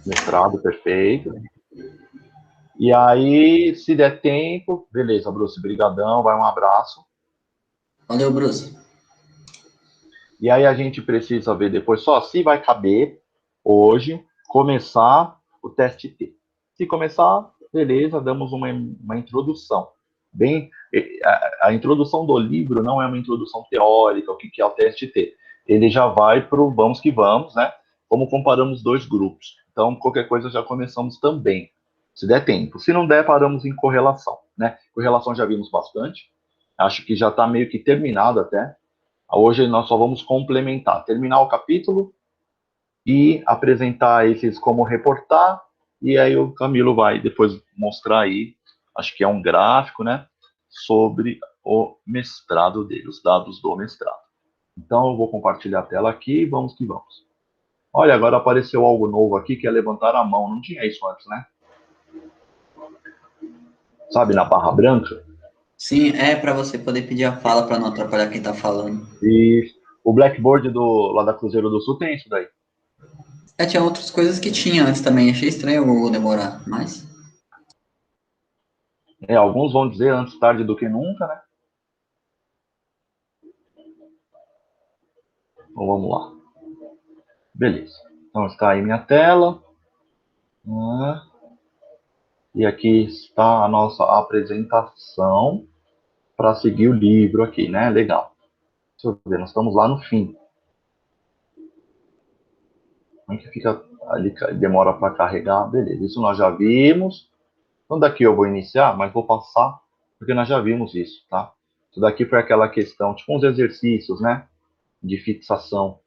Mestrado, perfeito. E aí, se der tempo, beleza, Bruce, brigadão, vai um abraço. Valeu, Bruce. E aí a gente precisa ver depois só se vai caber hoje começar o teste T. Se começar, beleza, damos uma introdução. Bem, a introdução do livro não é uma introdução teórica, o que é o teste T. Ele já vai para o vamos que vamos, né? Como comparamos dois grupos. Então, qualquer coisa já começamos também, se der tempo. Se não der, paramos em correlação, né? Correlação já vimos bastante. Acho que já está meio que terminado até. Hoje nós só vamos complementar, terminar o capítulo e apresentar esses como reportar, e aí o Camilo vai depois mostrar aí, acho que é um gráfico, né, sobre o mestrado dele, os dados do mestrado. Então eu vou compartilhar a tela aqui e vamos que vamos. Olha, agora apareceu algo novo aqui, que é levantar a mão, não tinha isso antes, né? Sabe, na barra branca? Sim, é para você poder pedir a fala para não atrapalhar quem tá falando. E o Blackboard lá da Cruzeiro do Sul tem isso daí. É, tinha outras coisas que tinha antes também. Achei estranho o demorar, mas. Alguns vão dizer antes tarde do que nunca, né? Então vamos lá. Beleza. Então está aí minha tela. E aqui está a nossa apresentação para seguir o livro aqui, né? Legal. Deixa eu ver, nós estamos lá no fim. Como é que fica ali, demora para carregar? Beleza, isso nós já vimos. Então daqui eu vou iniciar, mas vou passar, porque nós já vimos isso, tá? Isso daqui foi aquela questão, tipo uns exercícios, né? De fixação.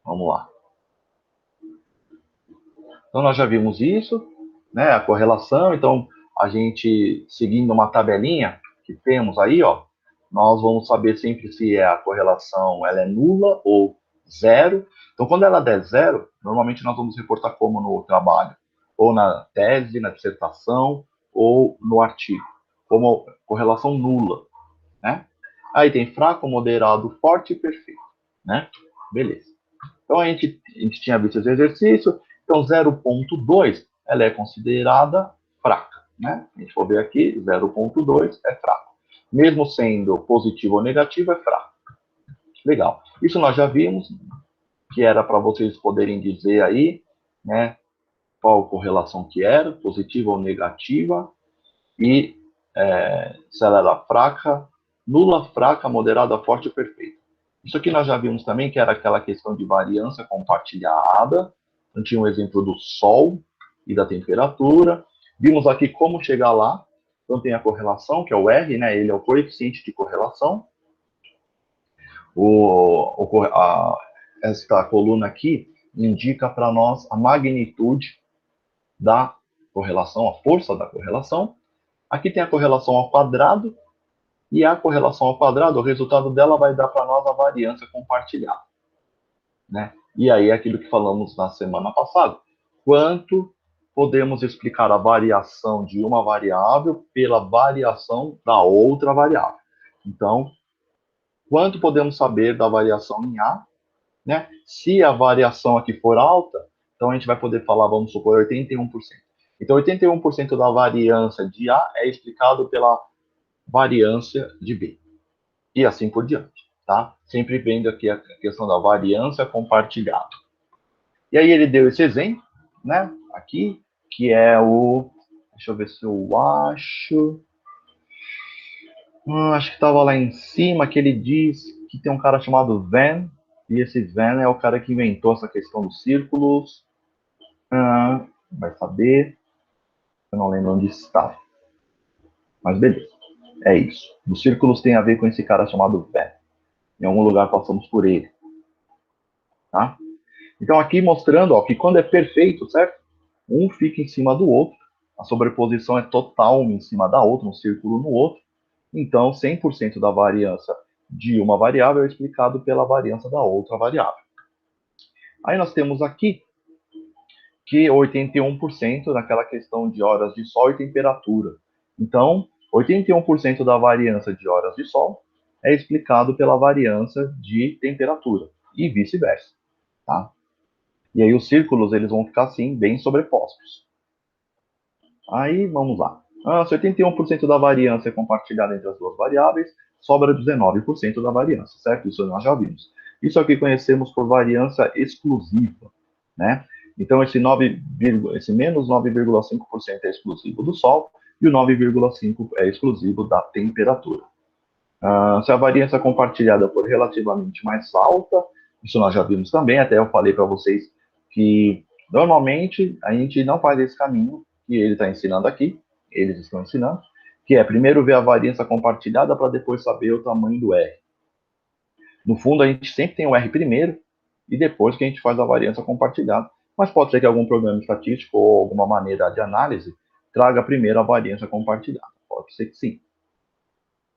Vamos lá. Então nós já vimos isso, né? A correlação. Então a gente seguindo uma tabelinha que temos aí, ó, nós vamos saber sempre se a correlação ela é nula ou zero. Então quando ela der zero, normalmente nós vamos reportar como no trabalho, ou na tese, na dissertação, ou no artigo, como correlação nula, né? Aí tem fraco, moderado, forte e perfeito, né? Beleza. Então, a gente tinha visto esse exercício. Então, 0,2 ela é considerada fraca. Né? A gente for ver aqui, 0,2 é fraco. Mesmo sendo positivo ou negativo, é fraco. Legal. Isso nós já vimos, que era para vocês poderem dizer aí, né, qual correlação que era, positiva ou negativa, e se ela era fraca, nula, fraca, moderada, forte ou perfeita. Isso aqui nós já vimos também, que era aquela questão de variância compartilhada. Então, tinha um exemplo do Sol e da temperatura. Vimos aqui como chegar lá. Então, tem a correlação, que é o R, né? Ele é o coeficiente de correlação. Esta coluna aqui indica para nós a magnitude da correlação, a força da correlação. Aqui tem a correlação ao quadrado, e a correlação ao quadrado, o resultado dela vai dar para nós a variância compartilhada. Né? E aí, aquilo que falamos na semana passada, quanto podemos explicar a variação de uma variável pela variação da outra variável. Então, quanto podemos saber da variação em A, né? Se a variação aqui for alta, então a gente vai poder falar, vamos supor, 81%. Então, 81% da variância de A é explicado pela variância de B. E assim por diante, tá? Sempre vendo aqui a questão da variância compartilhada. E aí ele deu esse exemplo, né? Aqui, que é o... Deixa eu ver se eu acho... acho que estava lá em cima, que ele diz que tem um cara chamado Venn, e esse Venn é o cara que inventou essa questão dos círculos. Vai saber. Eu não lembro onde está. Mas beleza. É isso. Os círculos tem a ver com esse cara chamado Venn. Em algum lugar passamos por ele. Tá? Então, aqui mostrando ó, que quando é perfeito, certo? Um fica em cima do outro, a sobreposição é total uma em cima da outra, um círculo no outro. Então, 100% da variância de uma variável é explicado pela variância da outra variável. Aí nós temos aqui que 81% naquela questão de horas de sol e temperatura. Então, 81% da variância de horas de sol é explicado pela variância de temperatura e vice-versa. Tá? E aí os círculos eles vão ficar assim, bem sobrepostos. Aí, vamos lá. Se 81% da variância é compartilhada entre as duas variáveis, sobra 19% da variância, certo? Isso nós já vimos. Isso aqui conhecemos por variância exclusiva, né? Então, esse menos 9,5% é exclusivo do Sol e o 9,5% é exclusivo da temperatura. Se a variância compartilhada for relativamente mais alta, isso nós já vimos também, até eu falei para vocês que normalmente a gente não faz esse caminho que ele está ensinando aqui, eles estão ensinando, que é primeiro ver a variância compartilhada para depois saber o tamanho do R. No fundo, a gente sempre tem o R primeiro e depois que a gente faz a variância compartilhada. Mas pode ser que algum programa estatístico ou alguma maneira de análise traga primeiro a variância compartilhada. Pode ser que sim.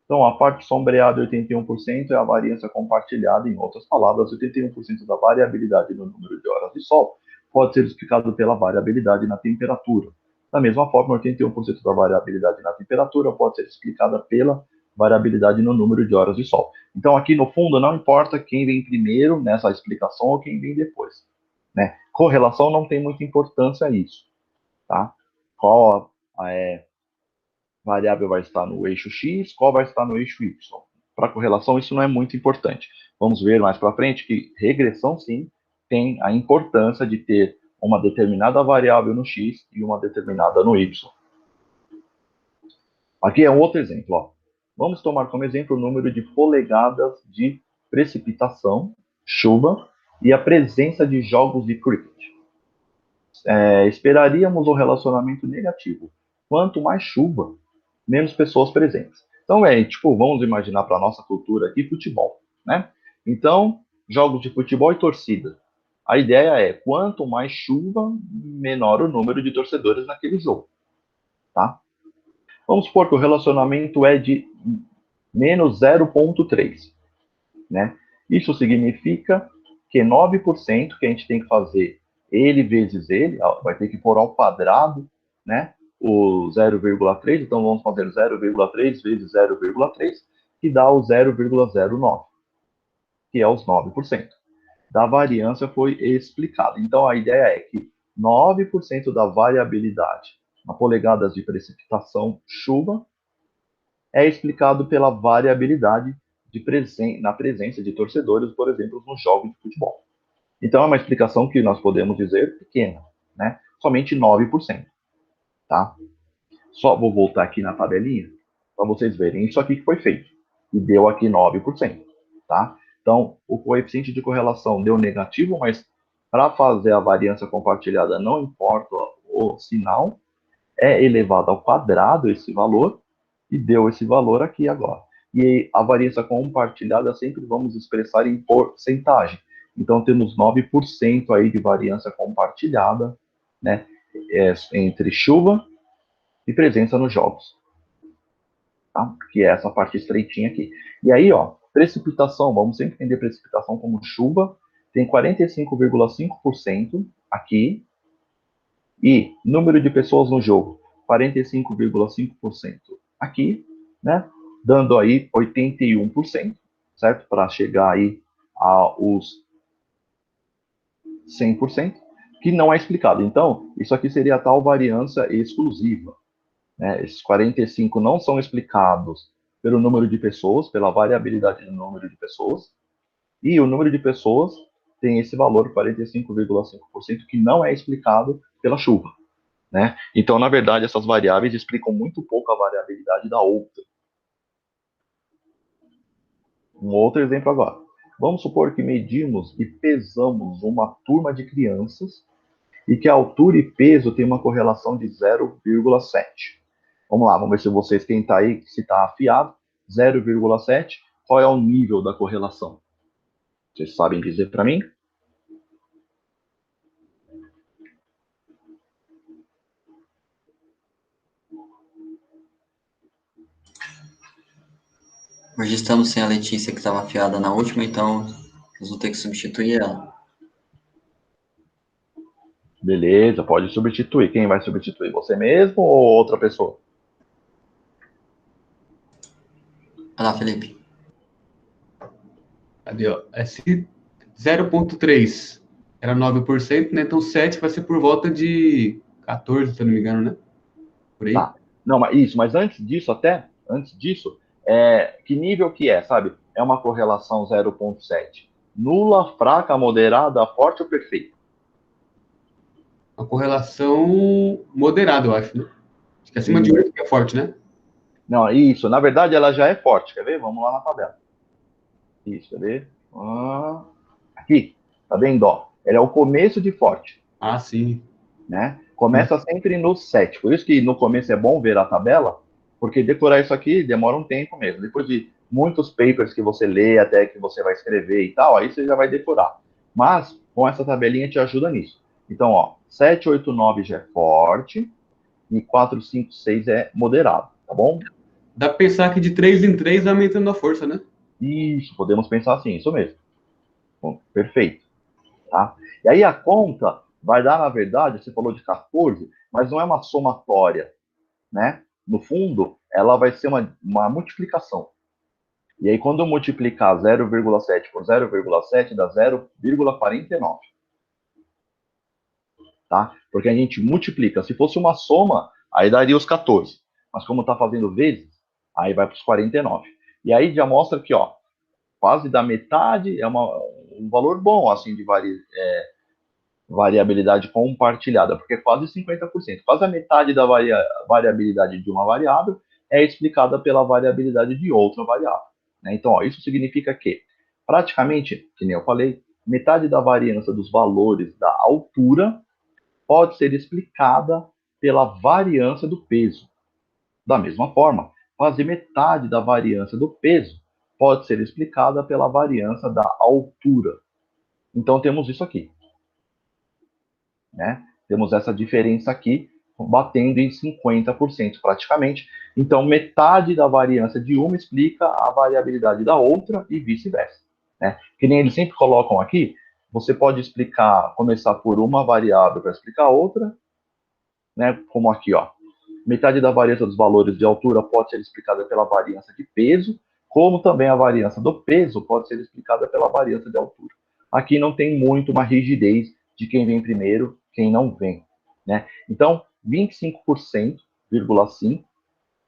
Então, a parte sombreada, 81%, é a variância compartilhada. Em outras palavras, 81% da variabilidade no número de horas de sol pode ser explicado pela variabilidade na temperatura. Da mesma forma, 81% da variabilidade na temperatura pode ser explicada pela variabilidade no número de horas de sol. Então, aqui no fundo, não importa quem vem primeiro nessa explicação ou quem vem depois, né? Correlação não tem muita importância isso, tá? Qual variável vai estar no eixo X, qual vai estar no eixo Y. Para correlação, isso não é muito importante. Vamos ver mais para frente que regressão, sim, tem a importância de ter uma determinada variável no X e uma determinada no Y. Aqui é um outro exemplo. Ó. Vamos tomar como exemplo o número de polegadas de precipitação, chuva, e a presença de jogos de cricket. Esperaríamos um relacionamento negativo. Quanto mais chuva, menos pessoas presentes. Então, vamos imaginar para a nossa cultura aqui futebol, né? Então, jogos de futebol e torcida. A ideia é, quanto mais chuva, menor o número de torcedores naquele jogo, tá? Vamos supor que o relacionamento é de menos 0,3, né? Isso significa que 9% que a gente tem que fazer ele vezes ele, vai ter que pôr ao quadrado, né? O 0,3, então vamos fazer 0,3 vezes 0,3, que dá o 0,09, que é os 9%. Da variância foi explicada. Então a ideia é que 9% da variabilidade na polegadas de precipitação chuva é explicado pela variabilidade na presença de torcedores, por exemplo, nos jogos de futebol. Então, é uma explicação que nós podemos dizer pequena, né? Somente 9%, tá? Só vou voltar aqui na tabelinha para vocês verem isso aqui que foi feito. E deu aqui 9%, tá? Então, o coeficiente de correlação deu negativo, mas para fazer a variância compartilhada não importa o sinal, é elevado ao quadrado esse valor, e deu esse valor aqui agora. E a variância compartilhada sempre vamos expressar em porcentagem. Então, temos 9% aí de variância compartilhada, né, entre chuva e presença nos jogos. Tá? Que é essa parte estreitinha aqui. E aí, ó, precipitação, vamos sempre entender precipitação como chuva, tem 45,5% aqui, e número de pessoas no jogo, 45,5% aqui, né? Dando aí 81%, certo? Para chegar aí aos 100%, que não é explicado. Então, isso aqui seria a tal variância exclusiva. Né? Esses 45 não são explicados pelo número de pessoas, pela variabilidade do número de pessoas, e o número de pessoas tem esse valor, 45,5%, que não é explicado pela chuva. Né? Então, na verdade, essas variáveis explicam muito pouco a variabilidade da outra. Um outro exemplo agora. Vamos supor que medimos e pesamos uma turma de crianças e que a altura e peso tem uma correlação de 0,7. Vamos lá, vamos ver se vocês, quem está aí, se está afiado, 0,7, qual é o nível da correlação? Vocês sabem dizer para mim? Hoje estamos sem a Letícia que estava afiada na última, então nós vamos ter que substituir ela. Beleza, pode substituir. Quem vai substituir? Você mesmo ou outra pessoa? Vai lá, Felipe. Cadê, ó? 0,3. era 9%, né? Então 7 vai ser por volta de 14, se eu não me engano, né? Por aí. Tá. Não, mas isso, mas antes disso, que nível que é, sabe? É uma correlação 0,7. Nula, fraca, moderada, forte ou perfeita? Uma correlação moderada, eu acho, né? Acho que acima de E, 8 é forte, né? não, isso, na verdade ela já é forte, quer ver? Vamos lá na tabela. Isso, quer ver? Aqui, tá vendo? Ó, ela é o começo de forte, Ah, sim. né? Começa sempre no 7. Por isso que no começo é bom ver a tabela, porque decorar isso aqui demora um tempo mesmo. Depois de muitos papers que você lê, até que você vai escrever e tal, aí você já vai decorar. Mas com essa tabelinha te ajuda nisso. Então, ó, 7, 8, 9 já é forte e 4, 5, 6 é moderado, tá bom? Dá pra pensar que de 3 em 3 vai aumentando a força, né? Isso, podemos pensar assim, isso mesmo. Bom, perfeito. Tá? E aí a conta vai dar, na verdade, você falou de 14, mas não é uma somatória, né? No fundo, ela vai ser uma multiplicação. E aí, quando eu multiplicar 0,7 por 0,7, dá 0,49. Tá? Porque a gente multiplica. Se fosse uma soma, aí daria os 14. Mas como está fazendo vezes, aí vai para os 49. E aí já mostra que, ó, quase da metade é um valor bom, assim, de variabilidade compartilhada, porque é quase 50%. Quase a metade da variabilidade de uma variável é explicada pela variabilidade de outra variável. Né? Então, ó, isso significa que, praticamente, que nem eu falei, metade da variância dos valores da altura pode ser explicada pela variância do peso. Da mesma forma, quase metade da variância do peso pode ser explicada pela variância da altura. Então, temos isso aqui. Né? Temos essa diferença aqui, batendo em 50% praticamente. Então, metade da variância de uma explica a variabilidade da outra e vice-versa. Né? Que nem eles sempre colocam aqui, você pode explicar, começar por uma variável para explicar outra, né? Como aqui, ó. Metade da variância dos valores de altura pode ser explicada pela variância de peso, como também a variância do peso pode ser explicada pela variância de altura. Aqui não tem muito uma rigidez de quem vem primeiro, quem não vem. Né? Então, 25,5%,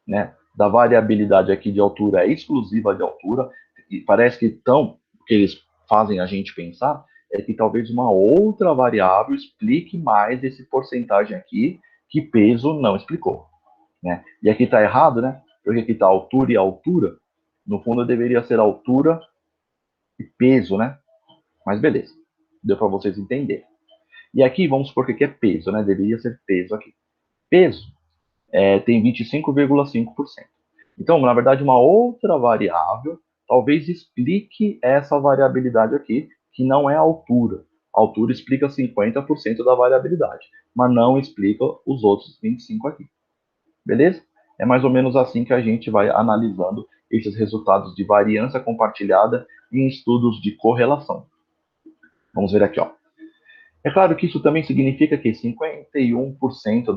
né, da variabilidade aqui de altura é exclusiva de altura, e parece que o que eles fazem a gente pensar é que talvez uma outra variável explique mais esse porcentagem aqui, que peso não explicou. Né? E aqui está errado, né? Porque aqui está altura e altura. No fundo, deveria ser altura e peso, né? Mas beleza. Deu para vocês entenderem. E aqui, vamos supor que aqui é peso, né? Deveria ser peso aqui. Peso tem 25,5%. Então, na verdade, uma outra variável talvez explique essa variabilidade aqui, que não é a altura. A altura explica 50% da variabilidade, mas não explica os outros 25% aqui. Beleza? É mais ou menos assim que a gente vai analisando esses resultados de variância compartilhada em estudos de correlação. Vamos ver aqui, ó. É claro que isso também significa que 51%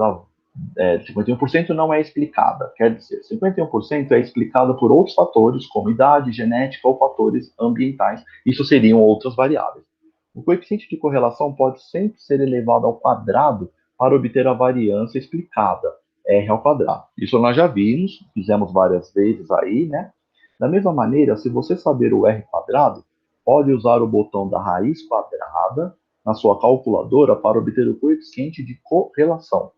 não é explicada. Quer dizer, 51% é explicada por outros fatores, como idade, genética ou fatores ambientais. Isso seriam outras variáveis. O coeficiente de correlação pode sempre ser elevado ao quadrado para obter a variância explicada, R ao quadrado. Isso nós já vimos, fizemos várias vezes aí, né? Da mesma maneira, se você saber o R quadrado, pode usar o botão da raiz quadrada na sua calculadora para obter o coeficiente de correlação.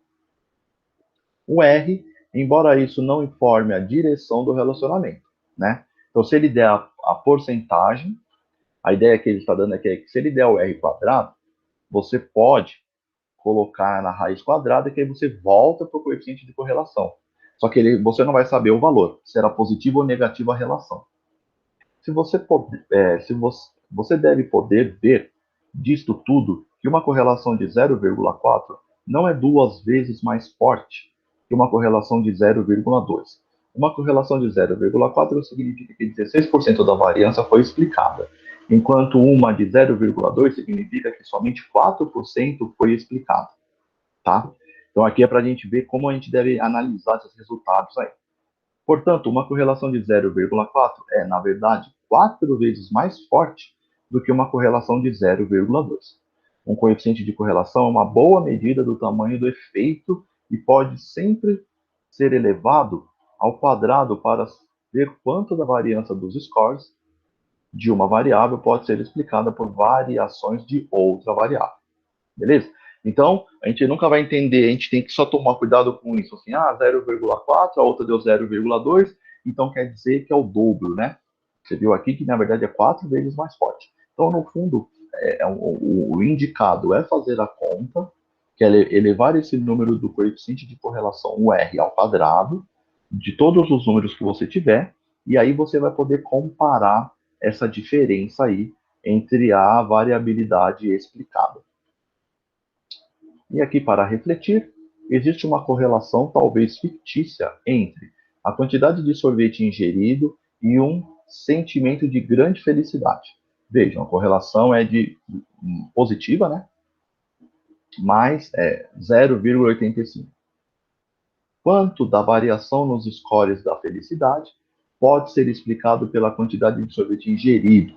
O R, embora isso não informe a direção do relacionamento, né? Então, se ele der a porcentagem, a ideia que ele está dando é que se ele der o R quadrado, você pode colocar na raiz quadrada, que aí você volta para o coeficiente de correlação. Só que você não vai saber o valor, será positivo ou negativo a relação. Se você deve poder ver disto tudo que uma correlação de 0,4 não é duas vezes mais forte que uma correlação de 0,2. Uma correlação de 0,4 significa que 16% da variância foi explicada, enquanto uma de 0,2 significa que somente 4% foi explicada. Tá? Então aqui é para a gente ver como a gente deve analisar esses resultados aí. Portanto, uma correlação de 0,4 é, na verdade, 4 vezes mais forte do que uma correlação de 0,2. um coeficiente de correlação é uma boa medida do tamanho do efeito e pode sempre ser elevado ao quadrado para ver quanto da variância dos scores de uma variável pode ser explicada por variações de outra variável. Beleza? Então, a gente nunca vai entender, a gente tem que só tomar cuidado com isso. Assim, 0,4, a outra deu 0,2, então quer dizer que é o dobro, né? Você viu aqui que, na verdade, é 4 vezes mais forte. Então, no fundo, o indicado é fazer a conta, que é elevar esse número do coeficiente de correlação, o R, ao quadrado, de todos os números que você tiver, e aí você vai poder comparar essa diferença aí entre a variabilidade explicada. E aqui, para refletir, existe uma correlação, talvez fictícia, entre a quantidade de sorvete ingerido e um sentimento de grande felicidade. Vejam, a correlação é de positiva, né? Mais 0,85. Quanto da variação nos scores da felicidade pode ser explicado pela quantidade de sorvete ingerido?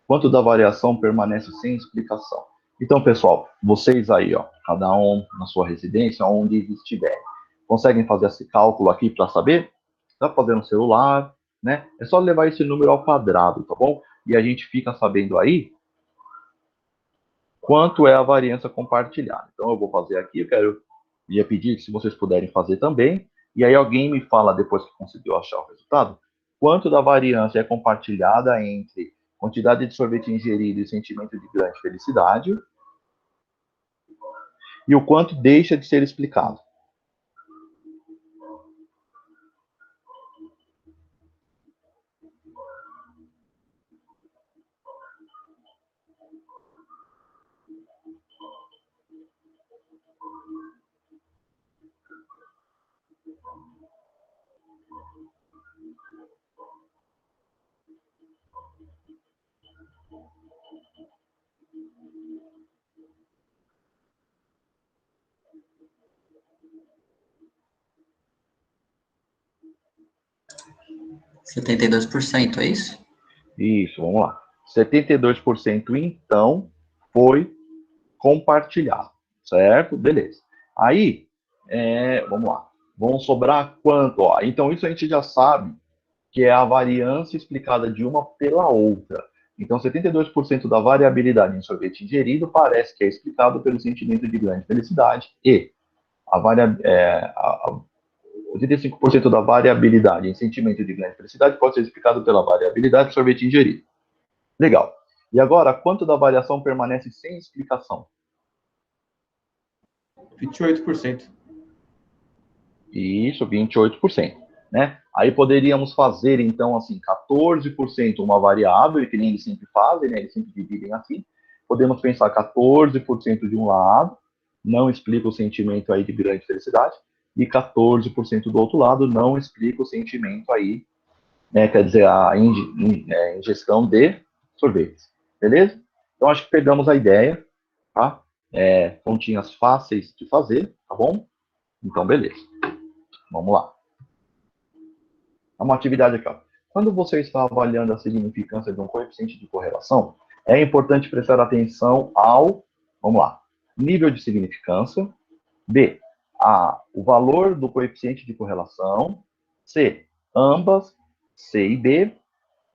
Quanto da variação permanece sem explicação? Então, pessoal, vocês aí, ó, cada um na sua residência, onde estiverem, conseguem fazer esse cálculo aqui para saber? Dá para fazer no celular, né? É só levar esse número ao quadrado, tá bom? E a gente fica sabendo aí quanto é a variância compartilhada. Então, eu vou fazer aqui, ia pedir que se vocês puderem fazer também, e aí alguém me fala, depois que conseguiu achar o resultado, quanto da variância é compartilhada entre quantidade de sorvete ingerido e sentimento de grande felicidade, e o quanto deixa de ser explicado. Setenta e dois por cento, é isso? Isso, vamos lá. 72% então foi compartilhado, certo? Beleza. Aí, vamos lá. Vão sobrar quanto? Ó, então, isso a gente já sabe que é a variância explicada de uma pela outra. Então, 72% da variabilidade em sorvete ingerido parece que é explicado pelo sentimento de grande felicidade e a, 85% da variabilidade em sentimento de grande felicidade pode ser explicado pela variabilidade de sorvete ingerido. Legal. E agora, quanto da variação permanece sem explicação? 28%. Isso, 28%. Né? Aí poderíamos fazer, então, assim, 14% uma variável, que nem eles sempre fazem, né? Eles sempre dividem assim. Podemos pensar 14% de um lado, não explica o sentimento aí de grande felicidade, e 14% do outro lado não explica o sentimento aí, né? Quer dizer, a ingestão de sorvetes. Beleza? Então, acho que pegamos a ideia, tá? Continhas fáceis de fazer, tá bom? Então, beleza. Vamos lá. Uma atividade aqui, ó. Quando você está avaliando a significância de um coeficiente de correlação, é importante prestar atenção ao, vamos lá, nível de significância, B, o valor do coeficiente de correlação, C, ambas, C e B,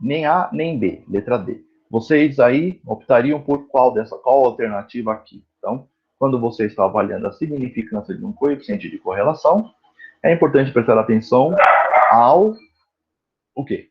nem A nem B, letra D. Vocês aí optariam por qual alternativa aqui? Então, quando você está avaliando a significância de um coeficiente de correlação, é importante prestar atenção ao o quê?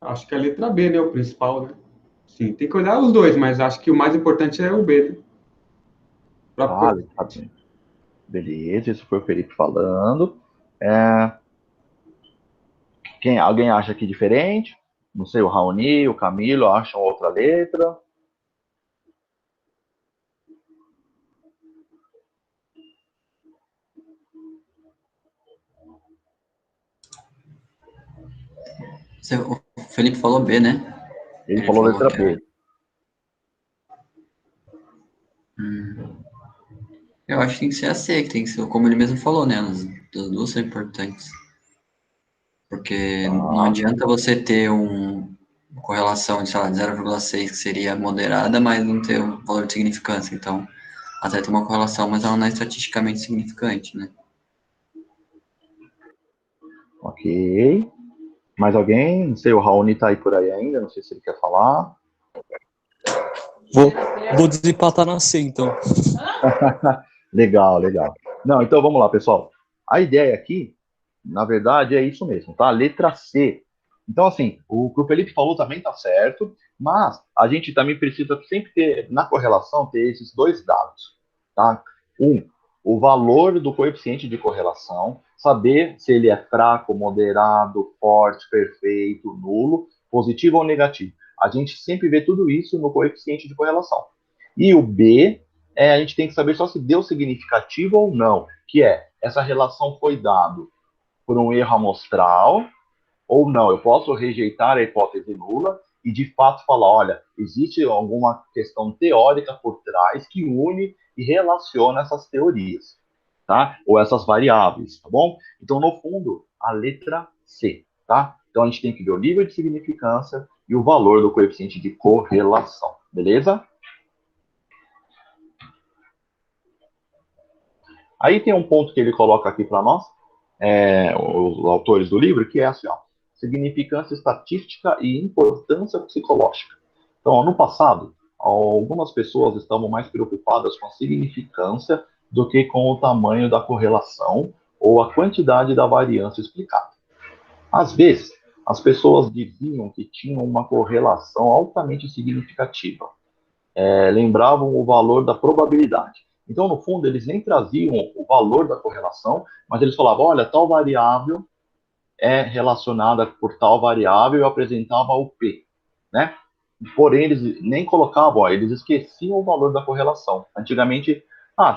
Acho que é a letra B, né? O principal, né? Sim, tem que olhar os dois, mas acho que o mais importante é o B, né? Ah, tá bem. Beleza, isso foi o Felipe falando. Alguém acha aqui diferente? Não sei, o Raoni, o Camilo acham outra letra. O Felipe falou B, né? Ele falou letra que era. B. Eu acho que tem que ser a C, que tem que ser, como ele mesmo falou, né? As duas são importantes. Porque não Tá, adianta você ter uma correlação de, sei lá, de 0,6, que seria moderada, mas não ter um valor de significância. Então, até tem uma correlação, mas ela não é estatisticamente significante, né? ok. Mais alguém? Não sei, o Raoni tá aí por aí ainda, não sei se ele quer falar. Vou desempatar na C, então. Legal, legal. Não, então vamos lá, pessoal. A ideia aqui, na verdade, é isso mesmo, tá? Letra C. Então, assim, o que o Felipe falou também tá certo, mas a gente também precisa sempre ter, na correlação, ter esses dois dados, tá? O valor do coeficiente de correlação, saber se ele é fraco, moderado, forte, perfeito, nulo, positivo ou negativo. A gente sempre vê tudo isso no coeficiente de correlação. E o B, a gente tem que saber só se deu significativo ou não, que é, essa relação foi dada por um erro amostral ou não. Eu posso rejeitar a hipótese nula e, de fato, falar, olha, existe alguma questão teórica por trás que une e relaciona essas teorias, tá? Ou essas variáveis, tá bom? Então, no fundo, a letra C, tá? Então, a gente tem que ver o nível de significância e o valor do coeficiente de correlação, beleza? Aí tem um ponto que ele coloca aqui para nós, os autores do livro, que é assim, ó, significância estatística e importância psicológica. Então, ó, no passado, algumas pessoas estavam mais preocupadas com a significância do que com o tamanho da correlação ou a quantidade da variância explicada. Às vezes, as pessoas diziam que tinham uma correlação altamente significativa, lembravam o valor da probabilidade. Então, no fundo, eles nem traziam o valor da correlação, mas eles falavam, olha, tal variável é relacionada por tal variável e apresentava o P, né? Porém, eles nem colocavam, ó, eles esqueciam o valor da correlação. Antigamente,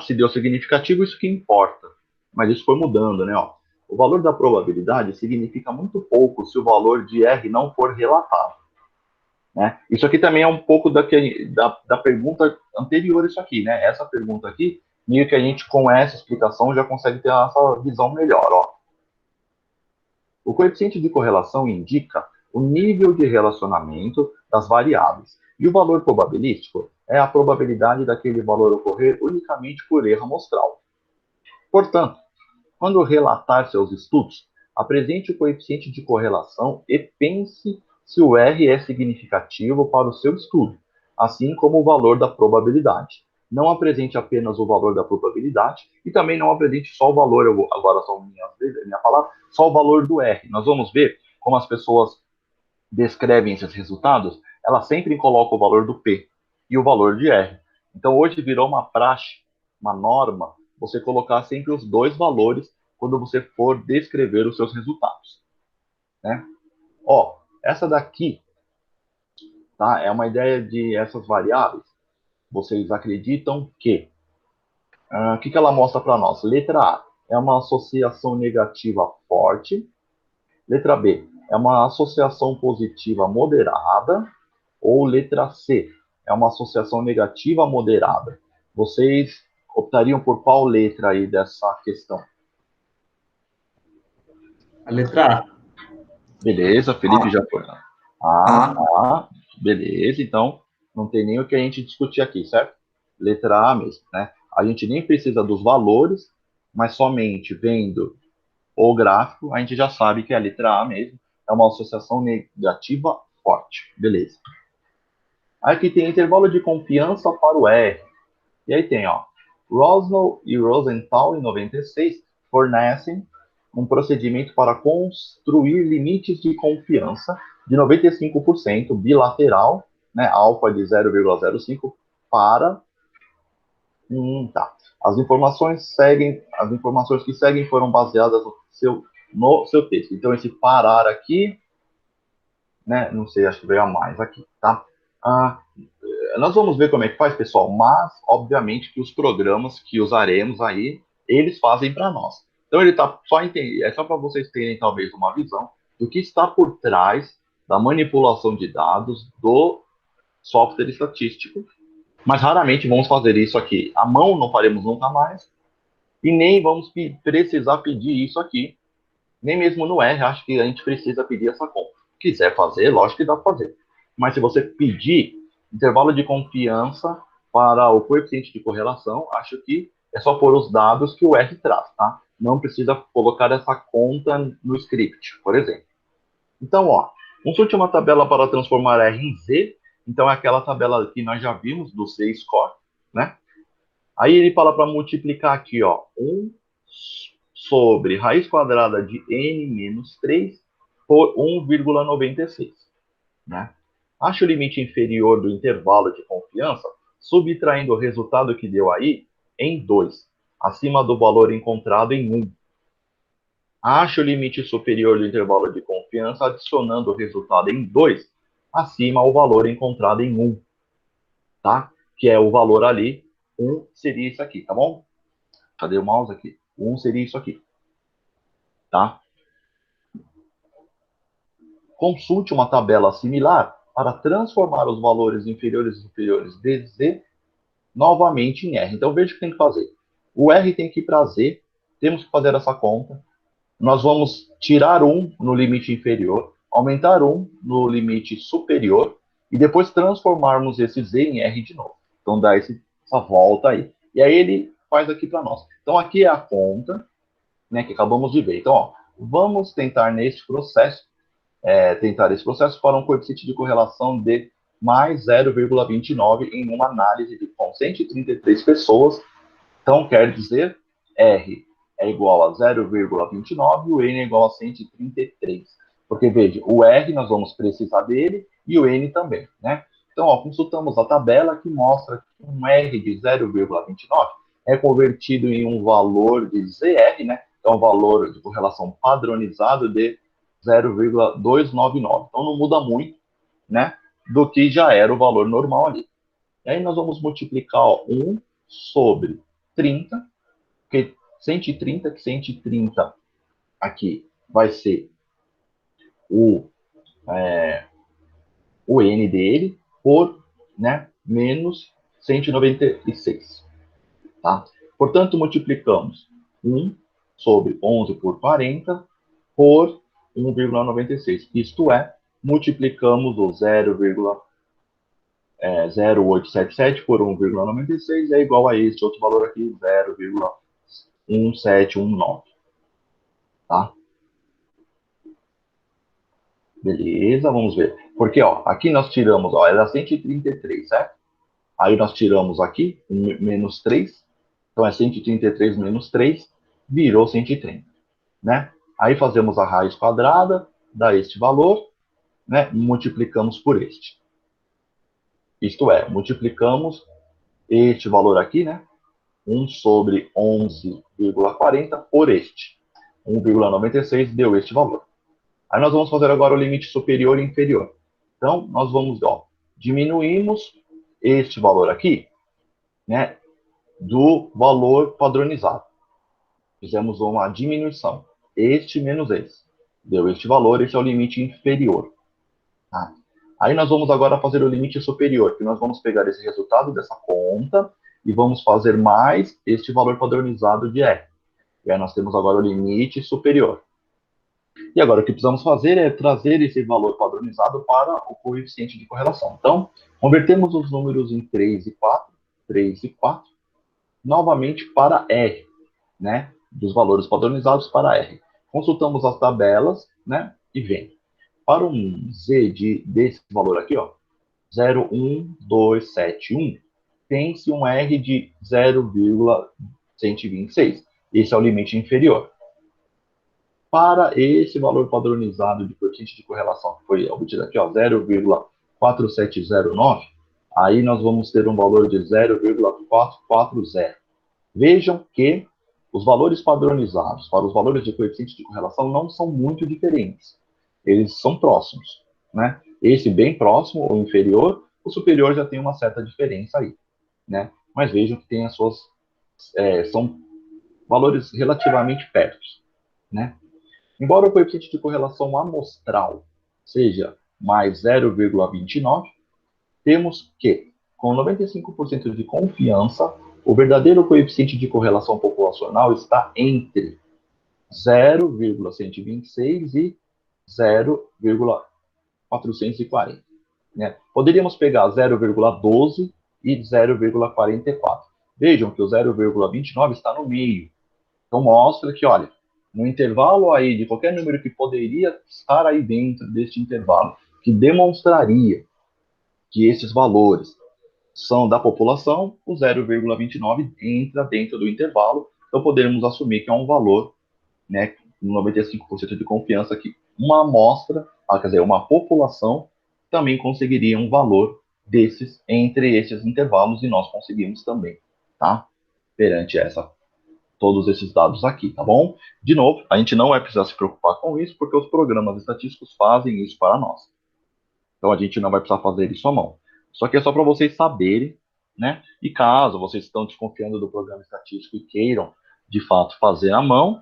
se deu significativo, isso que importa. Mas isso foi mudando, né? Ó. O valor da probabilidade significa muito pouco se o valor de R não for relatado. Né? Isso aqui também é um pouco da pergunta anterior, isso aqui, né? Essa pergunta aqui, meio que a gente, com essa explicação, já consegue ter essa visão melhor, ó. O coeficiente de correlação indica o nível de relacionamento das variáveis, e o valor probabilístico é a probabilidade daquele valor ocorrer unicamente por erro amostral. Portanto, quando relatar seus estudos, apresente o coeficiente de correlação e pense se o R é significativo para o seu estudo, assim como o valor da probabilidade. Não apresente apenas o valor da probabilidade e também não apresente só o valor, agora só minha palavra, só o valor do R. Nós vamos ver como as pessoas descrevem esses resultados, elas sempre colocam o valor do P e o valor de R. Então hoje virou uma praxe, uma norma, você colocar sempre os dois valores quando você for descrever os seus resultados, né? Ó, essa daqui, tá? É uma ideia de essas variáveis. Vocês acreditam que o que ela mostra para nós? Letra A é uma associação negativa forte. Letra B é uma associação positiva moderada. Ou letra C é uma associação negativa moderada. Vocês optariam por qual letra aí dessa questão? A letra A. Beleza, Felipe já foi. A. Tá. Beleza, então não tem nem o que a gente discutir aqui, certo? Letra A mesmo, né? A gente nem precisa dos valores, mas somente vendo o gráfico, a gente já sabe que a letra A mesmo é uma associação negativa forte. Beleza. Aqui tem intervalo de confiança para o R. E aí tem, ó, Rosnow e Rosenthal, em 96, fornecem um procedimento para construir limites de confiança de 95% bilateral, né, alfa de 0,05 para... tá. As informações que seguem foram baseadas no seu texto. Então, esse parar aqui, né, não sei, acho que veio a mais aqui, tá? Nós vamos ver como é que faz, pessoal, mas, obviamente, que os programas que usaremos aí, eles fazem para nós. Então, ele tá só entender, é só para vocês terem, talvez, uma visão do que está por trás da manipulação de dados do software estatístico, mas raramente vamos fazer isso aqui. À mão não faremos nunca mais, e nem vamos precisar pedir isso aqui, nem mesmo no R, acho que a gente precisa pedir essa conta. Quiser fazer, lógico que dá para fazer. Mas se você pedir intervalo de confiança para o coeficiente de correlação, acho que é só pôr os dados que o R traz, tá? Não precisa colocar essa conta no script, por exemplo. Então, ó, consulte uma tabela para transformar R em Z. Então, é aquela tabela que nós já vimos do Z-score, né? Aí ele fala para multiplicar aqui, ó, 1 sobre raiz quadrada de n menos 3 por 1,96, né? Ache o limite inferior do intervalo de confiança, subtraindo o resultado que deu aí em 2, acima do valor encontrado em 1. Ache o limite superior do intervalo de confiança, adicionando o resultado em 2, acima ao valor encontrado em 1, tá? Que é o valor ali, 1 seria isso aqui, tá bom? Cadê o mouse aqui? 1 seria isso aqui, tá? Consulte uma tabela similar para transformar os valores inferiores e superiores de Z novamente em R. Então, veja o que tem que fazer. O R tem que ir para Z, temos que fazer essa conta. Nós vamos tirar 1 no limite inferior, aumentar 1 no limite superior, e depois transformarmos esse Z em R de novo. Então, dá essa volta aí. E aí ele faz aqui para nós. Então, aqui é a conta, né, que acabamos de ver. Então, ó, vamos tentar nesse processo, tentar esse processo para um coeficiente de correlação de mais 0,29 em uma análise com 133 pessoas. Então, quer dizer, R é igual a 0,29 e o N é igual a 133. Porque, veja, o R nós vamos precisar dele e o N também, né? Então, ó, consultamos a tabela que mostra que um R de 0,29 é convertido em um valor de ZR, né? Então, um valor de correlação padronizado de 0,299. Então, não muda muito, né? Do que já era o valor normal ali. E aí, nós vamos multiplicar, ó, 1 sobre 30, porque 130, que 130 aqui vai ser o N dele, por, né, menos 196, tá? Portanto, multiplicamos 1 sobre 11 por 40 por 1,96. Isto é, multiplicamos o 0,0877 por 1,96 é igual a este outro valor aqui, 0,1719, tá? Beleza, vamos ver. Porque, ó, aqui nós tiramos, ó, era 133, certo? Aí nós tiramos aqui, menos 3. Então, é 133 menos 3, virou 130, né? Aí fazemos a raiz quadrada, dá este valor, né? Multiplicamos por este. Isto é, multiplicamos este valor aqui, né? 1 sobre 11,40 por este. 1,96 deu este valor. Aí nós vamos fazer agora o limite superior e inferior. Então, nós vamos, ó, diminuímos este valor aqui, né, do valor padronizado. Fizemos uma diminuição. Este menos esse. Deu este valor, esse é o limite inferior. Tá? Aí nós vamos agora fazer o limite superior, que nós vamos pegar esse resultado dessa conta e vamos fazer mais este valor padronizado de R. E aí nós temos agora o limite superior. E agora o que precisamos fazer é trazer esse valor padronizado para o coeficiente de correlação. Então, convertemos os números em 3 e 4, 3 e 4, novamente para R, né? Dos valores padronizados para R. Consultamos as tabelas, né? E vem. Para um Z desse valor aqui, ó, 0,1271, tem-se um R de 0,126. Esse é o limite inferior. Para esse valor padronizado de coeficiente de correlação que foi obtido aqui, 0,4709, aí nós vamos ter um valor de 0,440. Vejam que os valores padronizados para os valores de coeficiente de correlação não são muito diferentes. Eles são próximos, né? Esse bem próximo, ou inferior, o superior já tem uma certa diferença aí, né? Mas vejam que tem as suas, são valores relativamente perto, né? Embora o coeficiente de correlação amostral seja mais 0,29, temos que, com 95% de confiança, o verdadeiro coeficiente de correlação populacional está entre 0,126 e 0,440. Né? Poderíamos pegar 0,12 e 0,44. Vejam que o 0,29 está no meio. Então mostra que, olha, no intervalo aí de qualquer número que poderia estar aí dentro deste intervalo, que demonstraria que esses valores são da população, o 0,29 entra dentro do intervalo, então podemos assumir que é um valor, né, com 95% de confiança, que uma amostra, quer dizer, uma população, também conseguiria um valor desses entre esses intervalos, e nós conseguimos também, tá? Perante todos esses dados aqui, tá bom? De novo, a gente não vai precisar se preocupar com isso, porque os programas estatísticos fazem isso para nós. Então a gente não vai precisar fazer isso à mão. Só que é só para vocês saberem, né? E caso vocês estão desconfiando do programa estatístico e queiram, de fato, fazer à mão,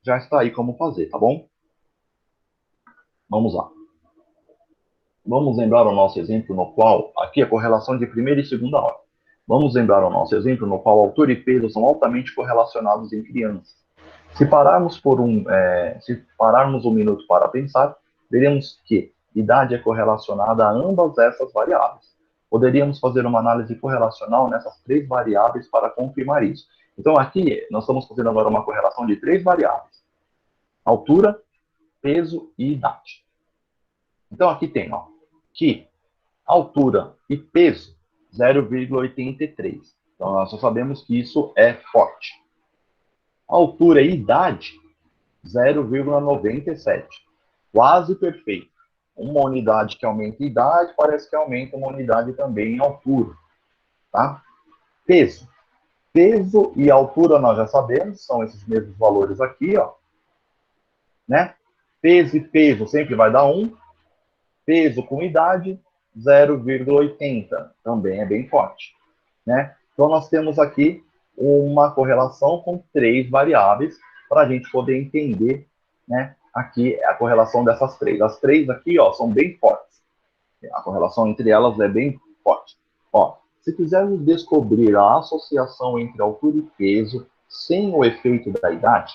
já está aí como fazer, tá bom? Vamos lá. Vamos lembrar o nosso exemplo no qual, aqui a correlação de primeira e segunda ordem. Vamos lembrar o nosso exemplo no qual altura e peso são altamente correlacionados em crianças. Se pararmos um minuto para pensar, veremos que idade é correlacionada a ambas essas variáveis. Poderíamos fazer uma análise correlacional nessas três variáveis para confirmar isso. Então aqui nós estamos fazendo agora uma correlação de três variáveis: altura, peso e idade. Então aqui tem, ó, que altura e peso 0,83. Então nós só sabemos que isso é forte. Altura e idade 0,97. Quase perfeito. Uma unidade que aumenta a idade parece que aumenta uma unidade também em altura, tá? Peso. Peso e altura nós já sabemos, são esses mesmos valores aqui, ó, né? Peso e peso sempre vai dar 1. Peso com idade, 0,80. Também é bem forte, né? Então, nós temos aqui uma correlação com três variáveis para a gente poder entender, né, aqui a correlação dessas três. As três aqui, ó, são bem fortes. A correlação entre elas é bem forte. Ó, se quisermos descobrir a associação entre altura e peso sem o efeito da idade,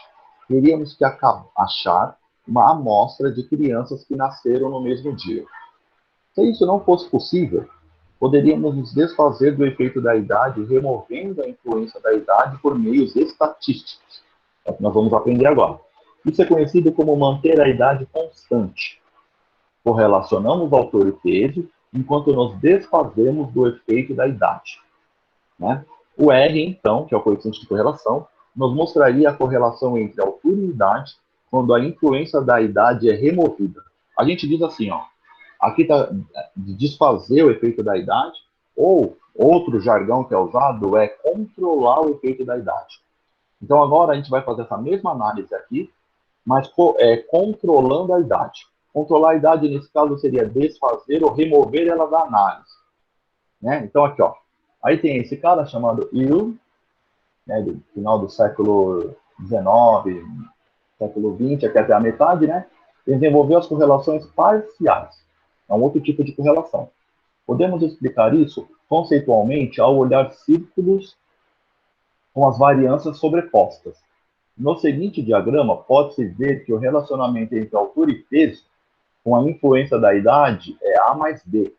teríamos que achar uma amostra de crianças que nasceram no mesmo dia. Se isso não fosse possível, poderíamos nos desfazer do efeito da idade, removendo a influência da idade por meios estatísticos. É o que nós vamos aprender agora. Isso é conhecido como manter a idade constante. Correlacionamos altura e peso, enquanto nos desfazemos do efeito da idade, né? O R, então, que é o coeficiente de correlação, nos mostraria a correlação entre altura e idade quando a influência da idade é removida. A gente diz assim, ó, aqui está de desfazer o efeito da idade, ou outro jargão que é usado é controlar o efeito da idade. Então agora a gente vai fazer essa mesma análise aqui, mas controlando a idade. Controlar a idade, nesse caso, seria desfazer ou remover ela da análise, né? Então aqui, ó, aí tem esse cara chamado Hill, né, do final do século XIX, século XX, aqui até a metade, né? Ele desenvolveu as correlações parciais. É um outro tipo de correlação. Podemos explicar isso conceitualmente ao olhar círculos com as variâncias sobrepostas. No seguinte diagrama, pode-se ver que o relacionamento entre altura e peso, com a influência da idade, é A mais B,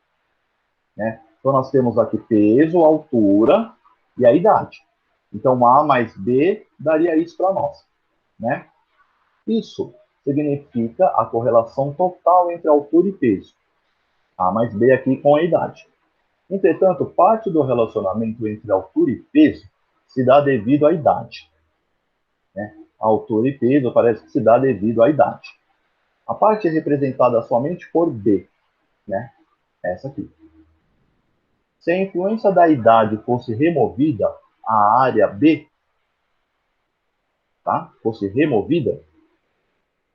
né? Então, nós temos aqui peso, altura e a idade. Então, A mais B daria isso para nós, né? Isso significa a correlação total entre altura e peso. A mais B aqui com a idade. Entretanto, parte do relacionamento entre altura e peso se dá devido à idade, né? A altura e peso parece que se dá devido à idade. A parte é representada somente por B, né? Essa aqui. Se a influência da idade fosse removida, a área B, tá? Fosse removida,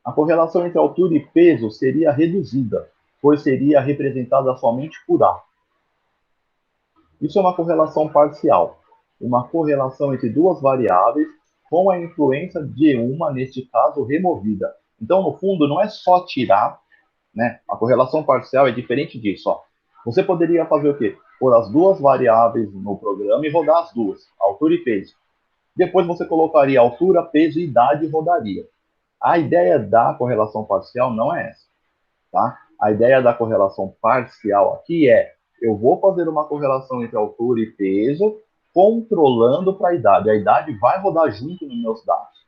a correlação entre altura e peso seria reduzida, pois seria representada somente por A. Isso é uma correlação parcial, uma correlação entre duas variáveis com a influência de uma, neste caso, removida. Então, no fundo, não é só tirar né? A correlação parcial é diferente disso, ó. Você poderia fazer o quê? Pôr as duas variáveis no programa e rodar as duas, altura e peso. Depois você colocaria altura, peso e idade e rodaria. A ideia da correlação parcial não é essa, tá? A ideia da correlação parcial aqui é, eu vou fazer uma correlação entre altura e peso, controlando para a idade. A idade vai rodar junto nos meus dados,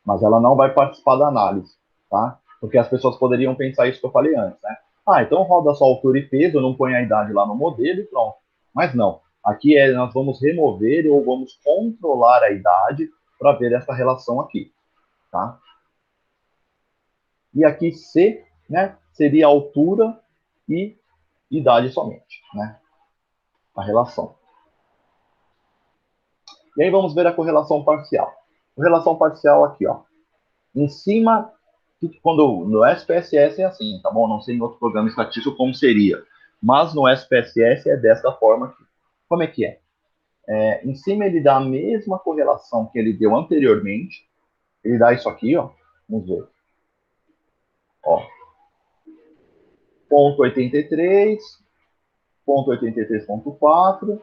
mas ela não vai participar da análise, tá? Porque as pessoas poderiam pensar isso que eu falei antes, né? Ah, então roda só altura e peso, não põe a idade lá no modelo e pronto. Mas não. Aqui nós vamos remover ou vamos controlar a idade para ver essa relação aqui, tá? E aqui C, né, seria altura e idade somente, né? A relação. E aí vamos ver a correlação parcial. Correlação parcial aqui, ó. Em cima, quando no SPSS é assim, tá bom? Não sei em outro programa estatístico como seria. Mas no SPSS é dessa forma aqui. Como é que é? Em cima ele dá a mesma correlação que ele deu anteriormente. Ele dá isso aqui, ó. Vamos ver. Ó. Ponto 83, ponto 83.4,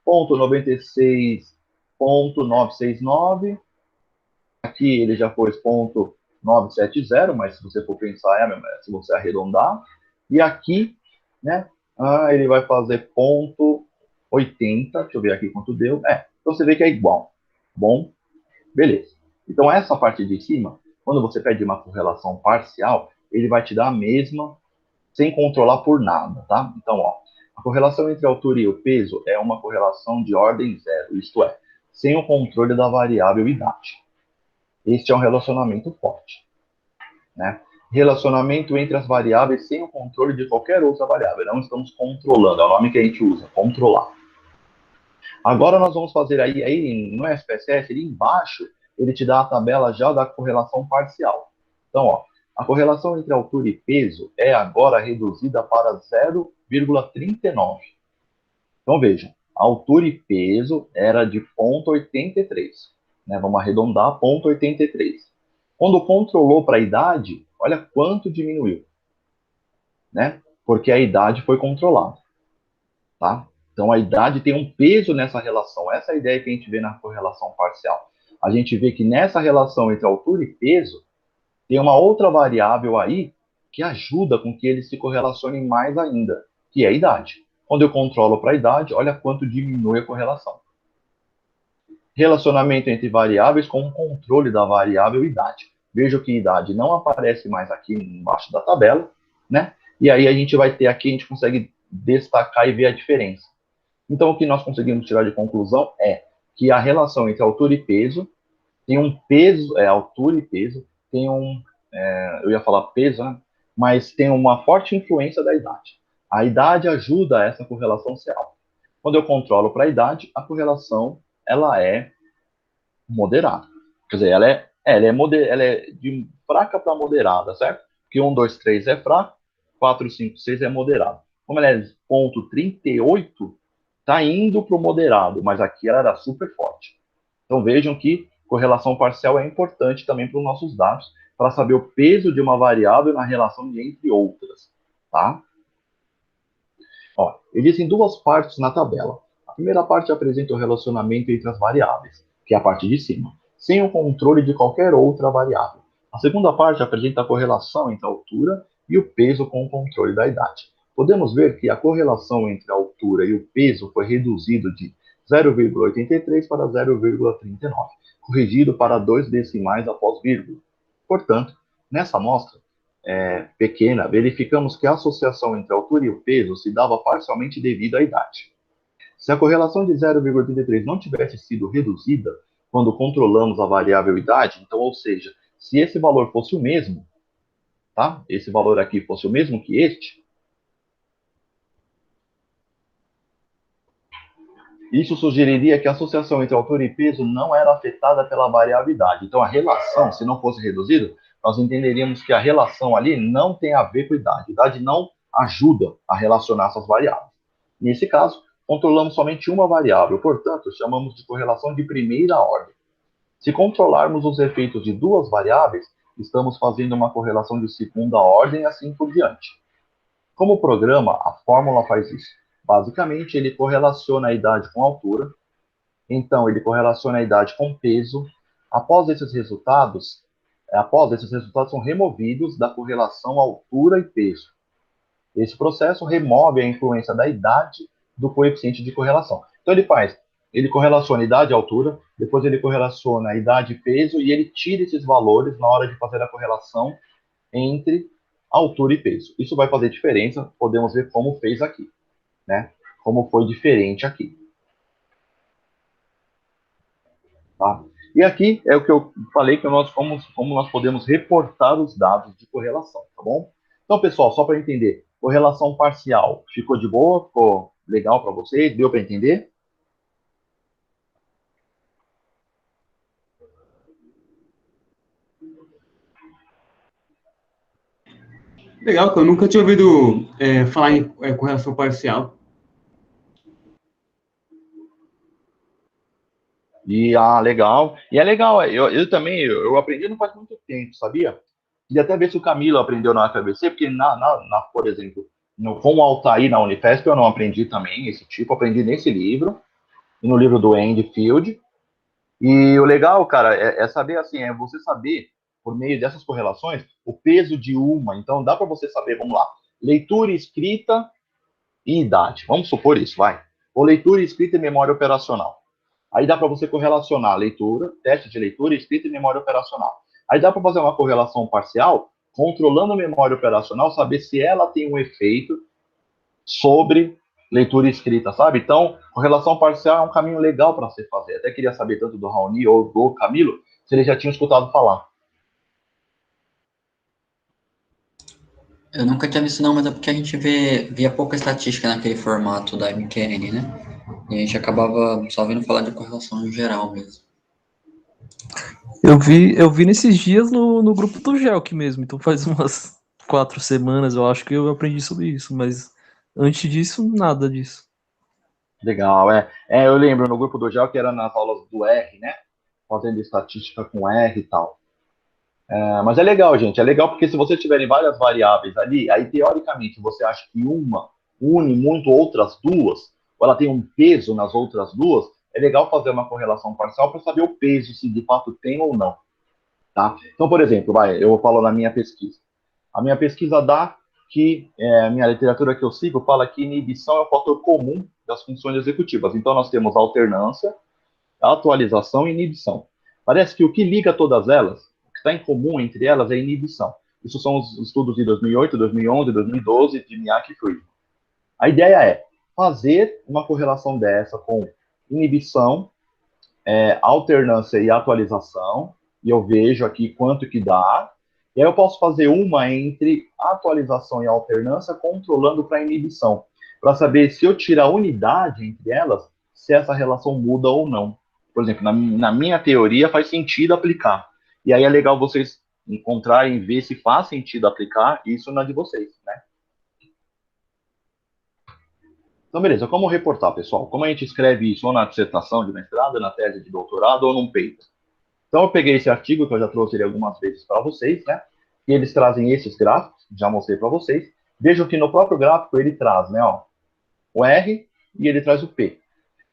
ponto 96.969. Aqui ele já pôs ponto 970, mas se você for pensar, se você arredondar. E aqui, né, ele vai fazer ponto 80, deixa eu ver aqui quanto deu. Então você vê que é igual. Bom, beleza. Então essa parte de cima, quando você pede uma correlação parcial, ele vai te dar a mesma, sem controlar por nada, tá? Então, ó, a correlação entre a altura e o peso é uma correlação de ordem zero, isto é, sem o controle da variável idade. Este é um relacionamento forte, né? Relacionamento entre as variáveis sem o controle de qualquer outra variável. Não estamos controlando, é o nome que a gente usa, controlar. Agora nós vamos fazer aí no SPSS, ali embaixo, ele te dá a tabela já da correlação parcial. Então, ó, a correlação entre altura e peso é agora reduzida para 0,39. Então, vejam, altura e peso era de 0,83. Né? Vamos arredondar, 0,83. Quando controlou para a idade, olha quanto diminuiu. Né? Porque a idade foi controlada. Tá? Então, a idade tem um peso nessa relação. Essa é a ideia que a gente vê na correlação parcial. A gente vê que nessa relação entre altura e peso, tem uma outra variável aí que ajuda com que eles se correlacionem mais ainda, que é a idade. Quando eu controlo para a idade, olha quanto diminui a correlação. Relacionamento entre variáveis com o controle da variável idade. Veja que idade não aparece mais aqui embaixo da tabela, né? E aí a gente vai ter aqui, a gente consegue destacar e ver a diferença. Então, o que nós conseguimos tirar de conclusão é que a relação entre altura e peso tem um peso, altura e peso, tem eu ia falar peso, né? Mas tem uma forte influência da idade. A idade ajuda essa correlação ser alta. Quando eu controlo para a idade, a correlação ela é moderada. Quer dizer, ela é de fraca para moderada, certo? Porque 1, 2, 3 é fraco, 4, 5, 6 é moderado. Como ela é 0,38, está indo para o moderado, mas aqui ela era super forte. Então vejam que correlação parcial é importante também para os nossos dados, para saber o peso de uma variável na relação de entre outras, tá? Ó, existem duas partes na tabela. A primeira parte apresenta o relacionamento entre as variáveis, que é a parte de cima, sem o controle de qualquer outra variável. A segunda parte apresenta a correlação entre a altura e o peso com o controle da idade. Podemos ver que a correlação entre a altura e o peso foi reduzido de 0,83 para 0,39, corrigido para 2 decimais após vírgula. Portanto, nessa amostra pequena, verificamos que a associação entre a altura e o peso se dava parcialmente devido à idade. Se a correlação de 0,83 não tivesse sido reduzida quando controlamos a variável idade, então, ou seja, se esse valor fosse o mesmo, tá? Esse valor aqui fosse o mesmo que este, isso sugeriria que a associação entre altura e peso não era afetada pela variável idade. Então, a relação, se não fosse reduzida, nós entenderíamos que a relação ali não tem a ver com idade. Idade não ajuda a relacionar essas variáveis. Nesse caso, controlamos somente uma variável, portanto, chamamos de correlação de primeira ordem. Se controlarmos os efeitos de duas variáveis, estamos fazendo uma correlação de segunda ordem e assim por diante. Como programa, a fórmula faz isso. Basicamente, ele correlaciona a idade com a altura, então ele correlaciona a idade com peso. Após esses resultados são removidos da correlação altura e peso. Esse processo remove a influência da idade do coeficiente de correlação. Então ele correlaciona idade e altura, depois ele correlaciona idade e peso, e ele tira esses valores na hora de fazer a correlação entre altura e peso. Isso vai fazer diferença, podemos ver como fez aqui, né? Como foi diferente aqui. Tá? E aqui é o que eu falei, que como nós podemos reportar os dados de correlação, tá bom? Então, pessoal, só para entender, correlação parcial, ficou de boa? Ficou legal para vocês? Deu para entender? Legal, que eu nunca tinha ouvido falar em correlação parcial. Legal. E é legal, eu também, eu aprendi não faz muito tempo, sabia? E até ver se o Camilo aprendeu na UFABC, porque, por exemplo, com o Altair na Unifesp, eu não aprendi também esse tipo, aprendi nesse livro, e no livro do Andy Field. E o legal, cara, é saber assim, é você saber, por meio dessas correlações, o peso de uma. Então, dá para você saber, vamos lá, leitura, escrita e idade. Vamos supor isso, vai. Ou leitura, escrita e memória operacional. Aí dá para você correlacionar leitura, teste de leitura, escrita e memória operacional. Aí dá para fazer uma correlação parcial, controlando a memória operacional, saber se ela tem um efeito sobre leitura e escrita, sabe? Então, correlação parcial é um caminho legal para você fazer. Até queria saber tanto do Raoni ou do Camilo, se eles já tinham escutado falar. Eu nunca tinha visto não, mas é porque a gente via pouca estatística naquele formato da MQN, né? E a gente acabava só vendo falar de correlação em geral mesmo. Eu vi nesses dias no grupo do Gelk mesmo, então faz umas 4 semanas eu acho que eu aprendi sobre isso, mas antes disso, nada disso. Legal, eu lembro no grupo do GEL que era nas aulas do R, né? Fazendo estatística com R e tal. Mas é legal, gente. É legal porque se você tiverem várias variáveis ali, aí teoricamente você acha que uma une muito outras duas, ou ela tem um peso nas outras duas, é legal fazer uma correlação parcial para saber o peso, se de fato tem ou não. Tá? Então, por exemplo, eu falo na minha pesquisa. A minha pesquisa dá que a minha literatura que eu sigo fala que inibição é o fator comum das funções executivas. Então, nós temos alternância, atualização e inibição. Parece que o que liga todas elas, o que está em comum entre elas é inibição. Isso são os estudos de 2008, 2011, 2012 de Miak e Friedman. A ideia é fazer uma correlação dessa com inibição, alternância e atualização, e eu vejo aqui quanto que dá, e aí eu posso fazer uma entre atualização e alternância, controlando para inibição, para saber se eu tirar a unidade entre elas, se essa relação muda ou não. Por exemplo, na minha teoria faz sentido aplicar. E aí é legal vocês encontrarem, ver se faz sentido aplicar isso na de vocês, né? Então, beleza, como reportar, pessoal? Como a gente escreve isso ou na dissertação de mestrado, na tese de doutorado ou num paper? Então, eu peguei esse artigo, que eu já trouxe ele algumas vezes para vocês, né? E eles trazem esses gráficos, já mostrei para vocês. Vejam que no próprio gráfico ele traz, né, ó, o R e ele traz o P.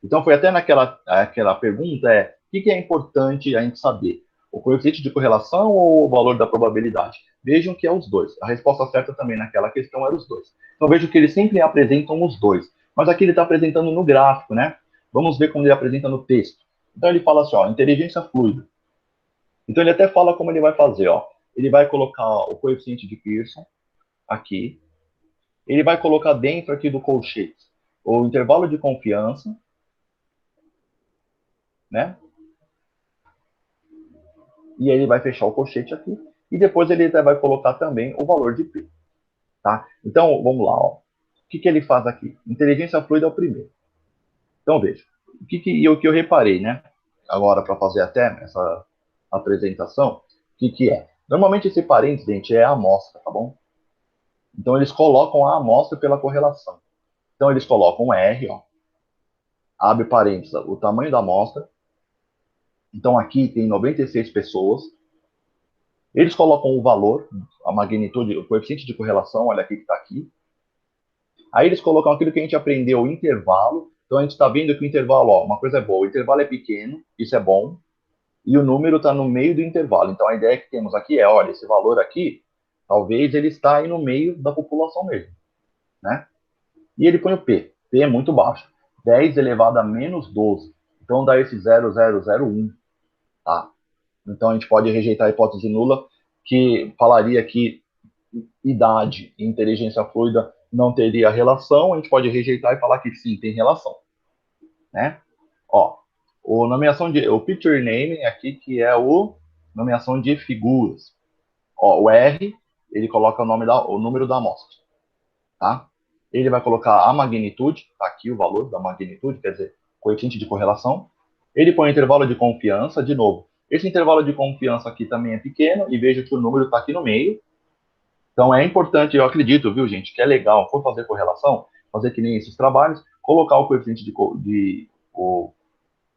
Então, foi até aquela pergunta, o que é importante a gente saber? O coeficiente de correlação ou o valor da probabilidade? Vejam que é os dois. A resposta certa também naquela questão era os dois. Então, vejam que eles sempre apresentam os dois. Mas aqui ele está apresentando no gráfico, né? Vamos ver como ele apresenta no texto. Então, ele fala assim, ó, inteligência fluida. Então, ele até fala como ele vai fazer, ó. Ele vai colocar o coeficiente de Pearson aqui. Ele vai colocar dentro aqui do colchete o intervalo de confiança, né? E ele vai fechar o colchete aqui. E depois ele vai colocar também o valor de P. Tá? Então, vamos lá, ó. O que ele faz aqui? Inteligência fluida é o primeiro. Então, veja. O que eu reparei, né? Agora, para fazer até essa apresentação, o que é? Normalmente esse parênteses, gente, é a amostra, tá bom? Então, eles colocam a amostra pela correlação. Então, eles colocam R, ó, abre parênteses, o tamanho da amostra. Então, aqui tem 96 pessoas. Eles colocam o valor, a magnitude, o coeficiente de correlação, olha aqui que está aqui. Aí eles colocam aquilo que a gente aprendeu, o intervalo. Então a gente está vendo que o intervalo, ó, uma coisa é boa, o intervalo é pequeno, isso é bom, e o número está no meio do intervalo. Então a ideia que temos aqui é, olha, esse valor aqui, talvez ele está aí no meio da população mesmo, né? E ele põe o P. P é muito baixo. 10 elevado a menos 12. Então dá esse 0,001, tá? Então a gente pode rejeitar a hipótese nula, que falaria que idade e inteligência fluida não teria relação. A gente pode rejeitar e falar que sim, tem relação, né? Ó, o picture name aqui, que é o nomeação de figuras. Ó, o R, ele coloca o número da amostra, tá? Ele vai colocar a magnitude, tá aqui o valor da magnitude, quer dizer, coeficiente de correlação. Ele põe intervalo de confiança, de novo. Esse intervalo de confiança aqui também é pequeno, e veja que o número está aqui no meio. Então é importante, eu acredito, viu, gente, que é legal, for fazer correlação, fazer que nem esses trabalhos, colocar o coeficiente o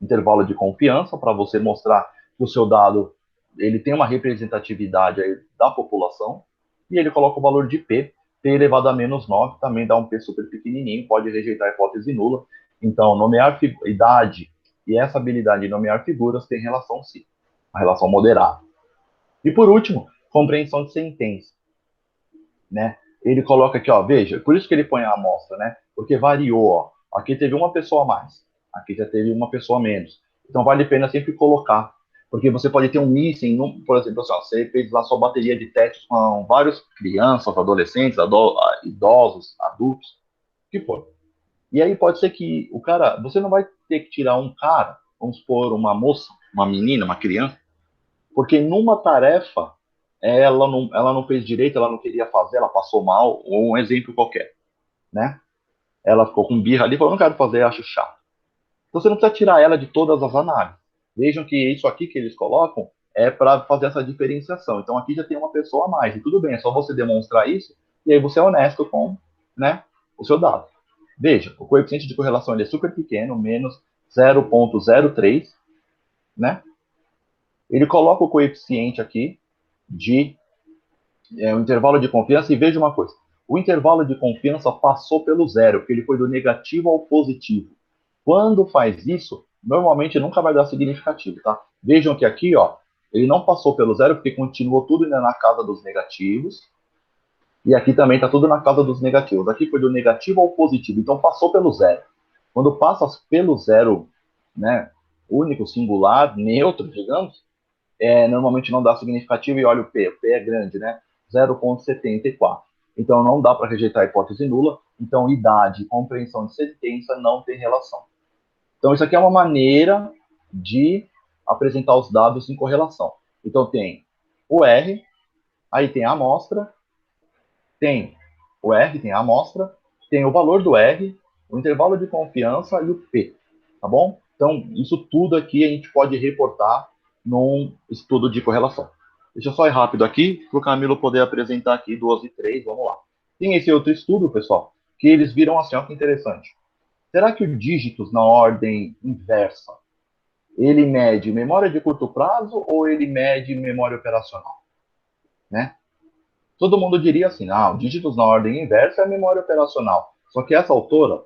intervalo de confiança para você mostrar que o seu dado ele tem uma representatividade aí da população, e ele coloca o valor de P, P elevado a menos 9, também dá um P super pequenininho, pode rejeitar a hipótese nula. Então, nomear idade e essa habilidade de nomear figuras tem relação sim, uma relação moderada. E por último, compreensão de sentença, né? Ele coloca aqui, ó, veja, por isso que ele põe a amostra, né? Porque variou, ó. Aqui teve uma pessoa a mais, aqui já teve uma pessoa a menos. Então vale a pena sempre colocar, porque você pode ter um missing, por exemplo, assim, ó, você fez lá sua bateria de testes com várias crianças, adolescentes, idosos, adultos, o que for. E aí pode ser que o cara, você não vai ter que tirar um cara, vamos supor, uma moça, uma menina, uma criança, porque numa tarefa ela não fez direito, ela não queria fazer, ela passou mal, ou um exemplo qualquer, né? Ela ficou com birra ali, falou, não quero fazer, acho chato. Então você não precisa tirar ela de todas as análises. Vejam que isso aqui que eles colocam é para fazer essa diferenciação. Então aqui já tem uma pessoa a mais, e tudo bem, é só você demonstrar isso, e aí você é honesto com, né, o seu dado. Veja, o coeficiente de correlação ele é super pequeno, menos 0,03, né? Ele coloca o coeficiente aqui de o intervalo de confiança, e veja uma coisa, o intervalo de confiança passou pelo zero, porque ele foi do negativo ao positivo. Quando faz isso, normalmente nunca vai dar significativo, tá? Vejam que aqui, ó, ele não passou pelo zero, porque continuou tudo ainda na casa dos negativos, e aqui também está tudo na casa dos negativos. Aqui foi do negativo ao positivo, então passou pelo zero. Quando passa pelo zero, né, único, singular, neutro, digamos, normalmente não dá significativo, e olha o P é grande, né? 0,74. Então não dá para rejeitar a hipótese nula, então idade e compreensão de sentença não tem relação. Então isso aqui é uma maneira de apresentar os dados em correlação. Então tem o R, aí tem a amostra, tem o R, tem a amostra, tem o valor do R, o intervalo de confiança e o P, tá bom? Então isso tudo aqui a gente pode reportar num estudo de correlação. Deixa eu só ir rápido aqui, para o Camilo poder apresentar aqui 2 e 3, vamos lá. Tem esse outro estudo, pessoal, que eles viram assim, ó, que interessante. Será que os dígitos na ordem inversa, ele mede memória de curto prazo ou ele mede memória operacional? Né? Todo mundo diria assim, dígitos na ordem inversa é memória operacional. Só que essa autora,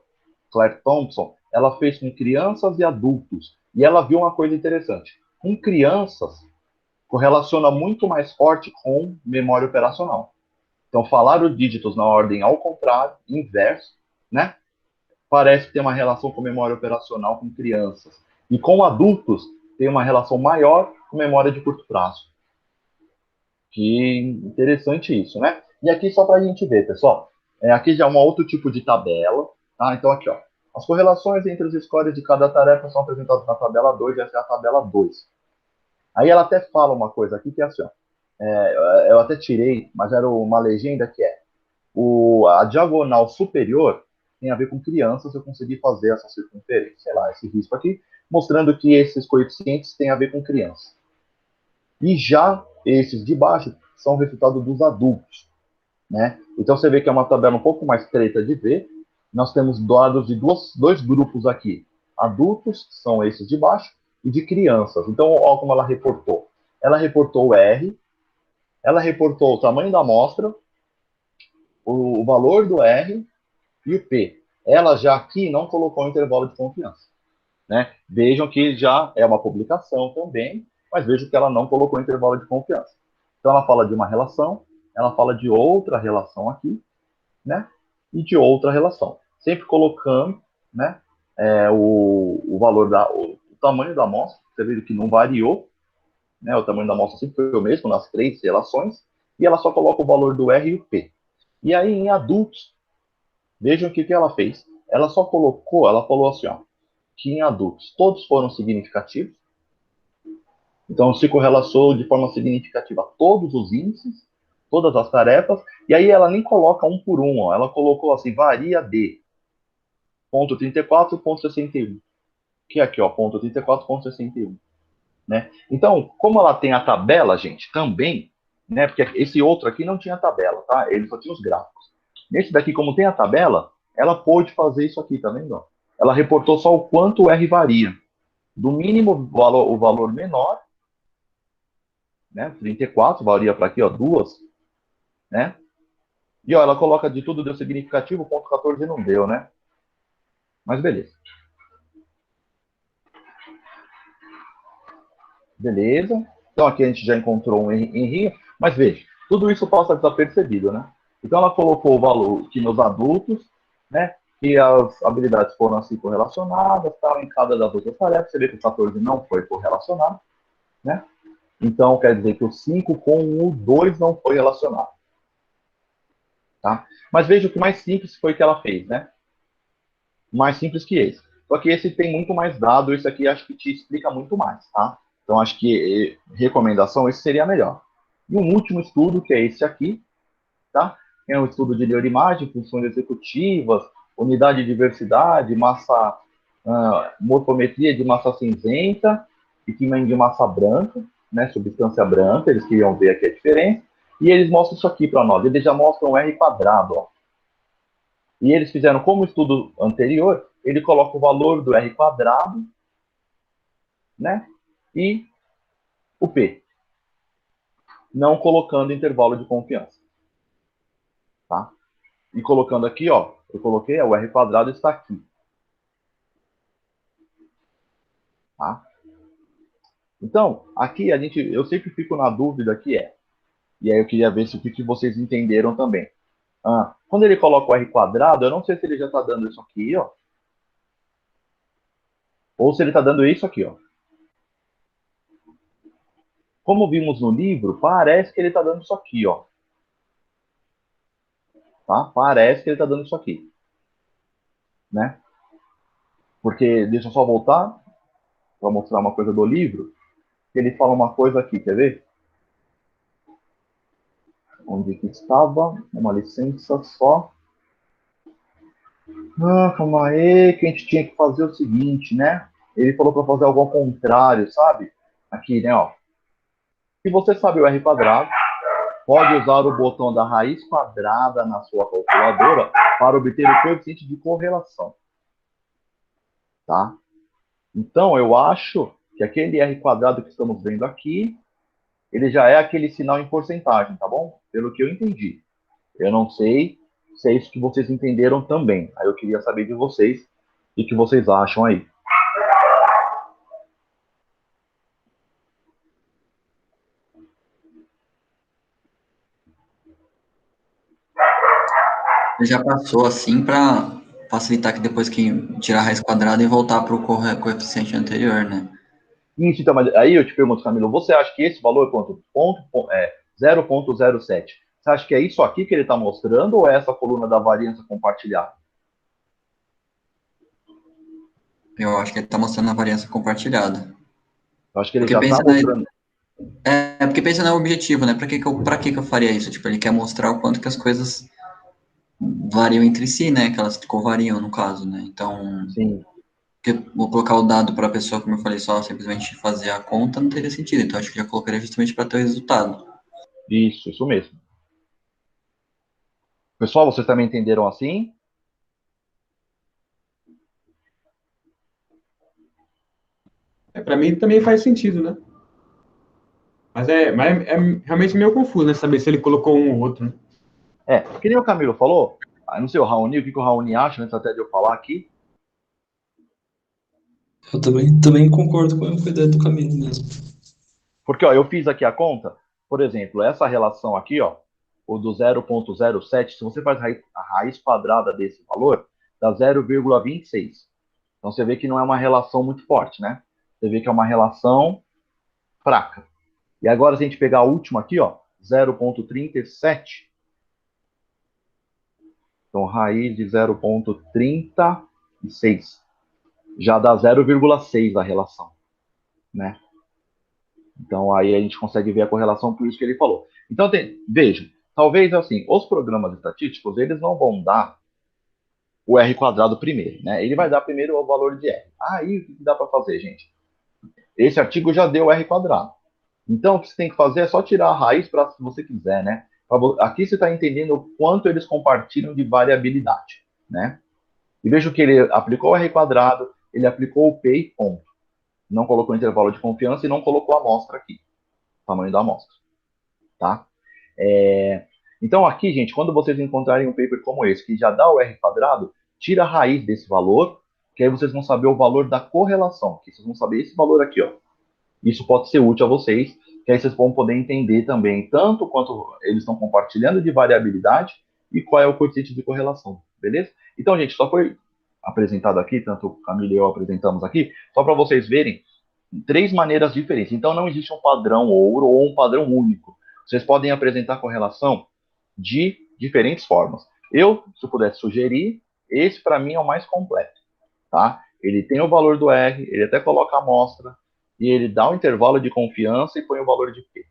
Claire Thompson, ela fez com crianças e adultos, e ela viu uma coisa interessante. Com crianças, correlaciona muito mais forte com memória operacional. Então, falar os dígitos na ordem ao contrário, inverso, né? Parece ter uma relação com memória operacional com crianças. E com adultos, tem uma relação maior com memória de curto prazo. Que interessante isso, né? E aqui só para a gente ver, pessoal. Aqui já é um outro tipo de tabela. Tá? Então, aqui, ó. As correlações entre os scores de cada tarefa são apresentadas na tabela 2, essa é a tabela 2. Aí ela até fala uma coisa aqui que é assim, ó. Eu até tirei, mas era uma legenda que a diagonal superior tem a ver com crianças, eu consegui fazer essa circunferência, sei lá, esse risco aqui, mostrando que esses coeficientes têm a ver com crianças. E já esses de baixo são resultado dos adultos, né? Então você vê que é uma tabela um pouco mais estreita de ver. Nós temos dados de dois grupos aqui. Adultos, que são esses de baixo, e de crianças. Então, olha como ela reportou. Ela reportou o R, ela reportou o tamanho da amostra, o valor do R e o P. Ela já aqui não colocou um intervalo de confiança. Né? Vejam que já é uma publicação também, mas vejam que ela não colocou intervalo de confiança. Então, ela fala de uma relação, ela fala de outra relação aqui, né? E de outra relação. Sempre colocando, né, o valor o tamanho da amostra, você vê que não variou, né? O tamanho da amostra sempre foi o mesmo nas três relações, e ela só coloca o valor do R e o P. E aí, em adultos, vejam o que ela fez. Ela só colocou, ela falou assim, ó, que em adultos todos foram significativos, então se correlacionou de forma significativa todos os índices, todas as tarefas, e aí ela nem coloca um por um, ó, ela colocou assim, varia de ponto 34, ponto 61, que é aqui, ó, ponto 34, ponto 61, né? Então, como ela tem a tabela, gente, também, né, porque esse outro aqui não tinha tabela, tá? Ele só tinha os gráficos. Nesse daqui, como tem a tabela, ela pôde fazer isso aqui, tá vendo? Ela reportou só o quanto o R varia. Do mínimo, o valor menor, né? 34, varia para aqui, ó, 2, né? E ó, ela coloca de tudo deu significativo, ponto 14 não deu, né? Mas beleza. Beleza. Então aqui a gente já encontrou um errinho, mas veja, tudo isso passa desapercebido, né? Então ela colocou o valor que nos adultos, né? Que as habilidades foram assim correlacionadas, tal, em cada das outras tarefas. Você vê que o 14 não foi correlacionado, né? Então quer dizer que o 5 com o 2 não foi relacionado. Tá? Mas veja o que mais simples foi que ela fez, né? Mais simples que esse. Só que esse tem muito mais dado, esse aqui acho que te explica muito mais, tá? Então acho que recomendação, esse seria melhor. E um último estudo, que é esse aqui, tá? É um estudo de neuroimagem, funções executivas, unidade de diversidade, massa, morfometria de massa cinzenta e também de massa branca, né? Substância branca, eles queriam ver aqui a diferença. E eles mostram isso aqui para nós. Eles já mostram R quadrado, ó. E eles fizeram como estudo anterior, ele coloca o valor do R quadrado, né? E o P, não colocando intervalo de confiança, tá? E colocando aqui, ó, eu coloquei, o R quadrado está aqui, tá? Então, aqui eu sempre fico na dúvida que e aí eu queria ver se o que vocês entenderam também. Quando ele coloca o R quadrado, eu não sei se ele já está dando isso aqui, ó, ou se ele está dando isso aqui, ó. Como vimos no livro, parece que ele está dando isso aqui, ó. Tá? Parece que ele está dando isso aqui, né? Porque, deixa eu só voltar para mostrar uma coisa do livro, que ele fala uma coisa aqui, quer ver? Onde que estava? Uma licença só. Calma aí, que a gente tinha que fazer o seguinte, né? Ele falou para fazer algo ao contrário, sabe? Aqui, né, ó. Se você sabe o R quadrado, pode usar o botão da raiz quadrada na sua calculadora para obter o coeficiente de correlação, tá? Então, eu acho que aquele R quadrado que estamos vendo aqui, ele já é aquele sinal em porcentagem, tá bom? Pelo que eu entendi. Eu não sei se é isso que vocês entenderam também. Aí eu queria saber de vocês o que vocês acham aí. Já passou assim para facilitar que depois que tirar a raiz quadrada e voltar para o coeficiente anterior, né? Isso, então, mas aí eu te pergunto, Camilo, você acha que esse valor é quanto? 0,07? Você acha que é isso aqui que ele está mostrando ou é essa coluna da variância compartilhada? Eu acho que ele está mostrando a variância compartilhada. Eu acho que ele Porque já está mostrando. porque pensa no objetivo, né? Pra que eu faria isso? Tipo, ele quer mostrar o quanto que as coisas variam entre si, né? Que elas covariam, no caso, né? Então, Sim, vou colocar o dado para a pessoa, como eu falei, só simplesmente fazer a conta, não teria sentido. Então, acho que já colocaria justamente para ter o resultado. isso mesmo. Pessoal, vocês também entenderam assim? Para mim também faz sentido, né? Mas é realmente meio confuso, né? Saber se ele colocou um ou outro, né? Que nem o Camilo falou, não sei o Raoni, o que o Raoni acha, antes até de eu falar aqui. Eu também concordo com a ideia do Camilo mesmo. Porque, ó, eu fiz aqui a conta, por exemplo, essa relação aqui, ó, o do 0,07, se você faz a raiz quadrada desse valor, dá 0,26. Então você vê que não é uma relação muito forte, né? Você vê que é uma relação fraca. E agora, se a gente pegar a última aqui, ó, 0,37. Então, raiz de 0,36. Já dá 0,6 a relação, né? Então, aí a gente consegue ver a correlação por isso que ele falou. Então, veja, talvez assim, os programas estatísticos, eles não vão dar o R quadrado primeiro, né? Ele vai dar primeiro o valor de R. Aí, o que dá para fazer, gente? Esse artigo já deu R quadrado. Então, o que você tem que fazer é só tirar a raiz para se você quiser, né? Aqui você está entendendo o quanto eles compartilham de variabilidade, né? E veja que ele aplicou o R quadrado, ele aplicou o P e ponto. Não colocou intervalo de confiança e não colocou a amostra aqui, tamanho da amostra, tá? Então aqui, gente, quando vocês encontrarem um paper como esse, que já dá o R quadrado, tira a raiz desse valor, que aí vocês vão saber o valor da correlação, que vocês vão saber esse valor aqui, ó. Isso pode ser útil a vocês, que aí vocês vão poder entender também tanto quanto eles estão compartilhando de variabilidade e qual é o coeficiente de correlação, beleza? Então, gente, só foi apresentado aqui, tanto o Camilo e eu apresentamos aqui, só para vocês verem três maneiras diferentes. Então, não existe um padrão ouro ou um padrão único. Vocês podem apresentar correlação de diferentes formas. Eu, se eu pudesse sugerir, esse para mim é o mais completo, tá? Ele tem o valor do R, ele até coloca a amostra, e ele dá um intervalo de confiança e põe o valor de P,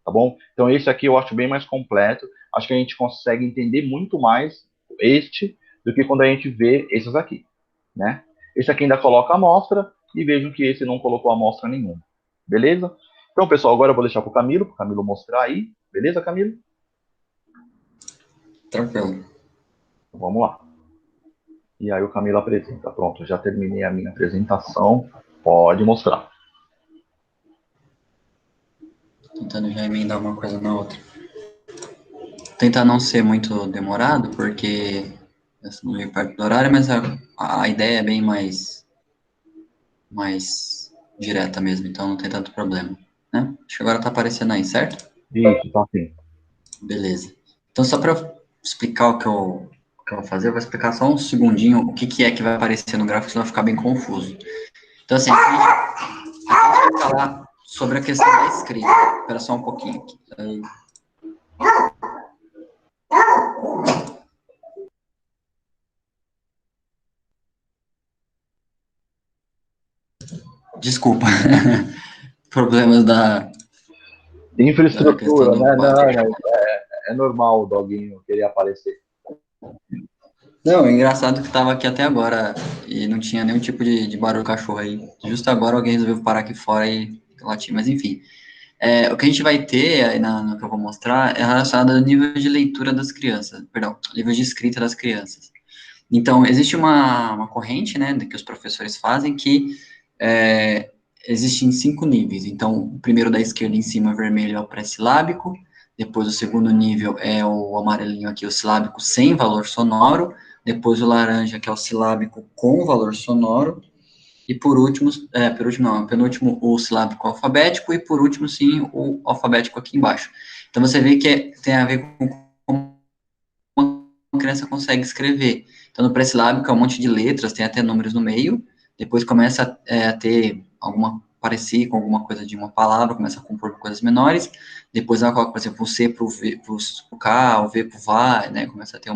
tá bom? Então esse aqui eu acho bem mais completo, acho que a gente consegue entender muito mais este do que quando a gente vê esses aqui, né? Esse aqui ainda coloca a amostra, e vejam que esse não colocou amostra nenhuma, beleza? Então, pessoal, agora eu vou deixar para o Camilo mostrar aí, beleza, Camilo? Tranquilo. Então, vamos lá. E aí o Camilo apresenta. Pronto, já terminei a minha apresentação, pode mostrar. Tentando já emendar uma coisa na outra. Tentar não ser muito demorado, porque não é parte do horário, mas a ideia é bem mais direta mesmo, então não tem tanto problema, né? Acho que agora tá aparecendo aí, certo? Isso, tá assim. Beleza. Então, só para explicar o que eu vou fazer, eu vou explicar só um segundinho o que é que vai aparecer no gráfico, senão vai ficar bem confuso. Então, assim, aqui a gente vai falar sobre a questão da escrita. Espera só um pouquinho aqui. Desculpa. Problemas da Infraestrutura, questão do né? É normal o doguinho querer aparecer. Não, é engraçado que estava aqui até agora e não tinha nenhum tipo de barulho do cachorro aí. Justo agora alguém resolveu parar aqui fora e latir, mas enfim. O que a gente vai ter aí no que eu vou mostrar é relacionado ao nível de leitura das crianças, perdão, nível de escrita das crianças. Então, existe uma corrente, né, que os professores fazem que existem 5 níveis. Então, o primeiro da esquerda em cima, vermelho, é o pré-silábico, depois o segundo nível é o amarelinho aqui, o silábico sem valor sonoro, depois o laranja, que é o silábico com valor sonoro, e por último, penúltimo, o silábico alfabético, e por último, sim, o alfabético aqui embaixo. Então, você vê que tem a ver com como uma criança consegue escrever. Então, no pré-silábico é um monte de letras, tem até números no meio, depois começa a ter parecer com alguma coisa de uma palavra, começa a compor coisas menores, depois ela coloca, por exemplo, o C para o V, pro K, o V para o VA, né, começa a ter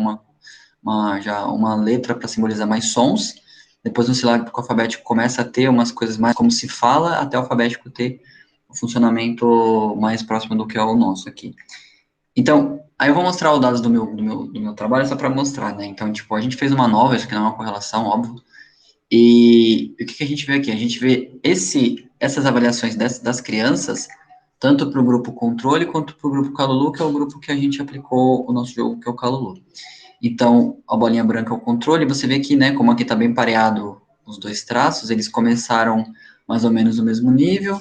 já uma letra para simbolizar mais sons, depois no silábico alfabético começa a ter umas coisas mais como se fala, até o alfabético ter um funcionamento mais próximo do que é o nosso aqui. Então, aí eu vou mostrar os dados do meu trabalho só para mostrar, né? Então, tipo, a gente fez uma nova, isso aqui não é uma correlação, óbvio, e o que a gente vê aqui? A gente vê essas avaliações das crianças, tanto para o grupo controle quanto para o grupo Calulu, que é o grupo que a gente aplicou o nosso jogo, que é o Calulu. Então, a bolinha branca é o controle, você vê que, né, como aqui está bem pareado os dois traços, eles começaram mais ou menos no mesmo nível,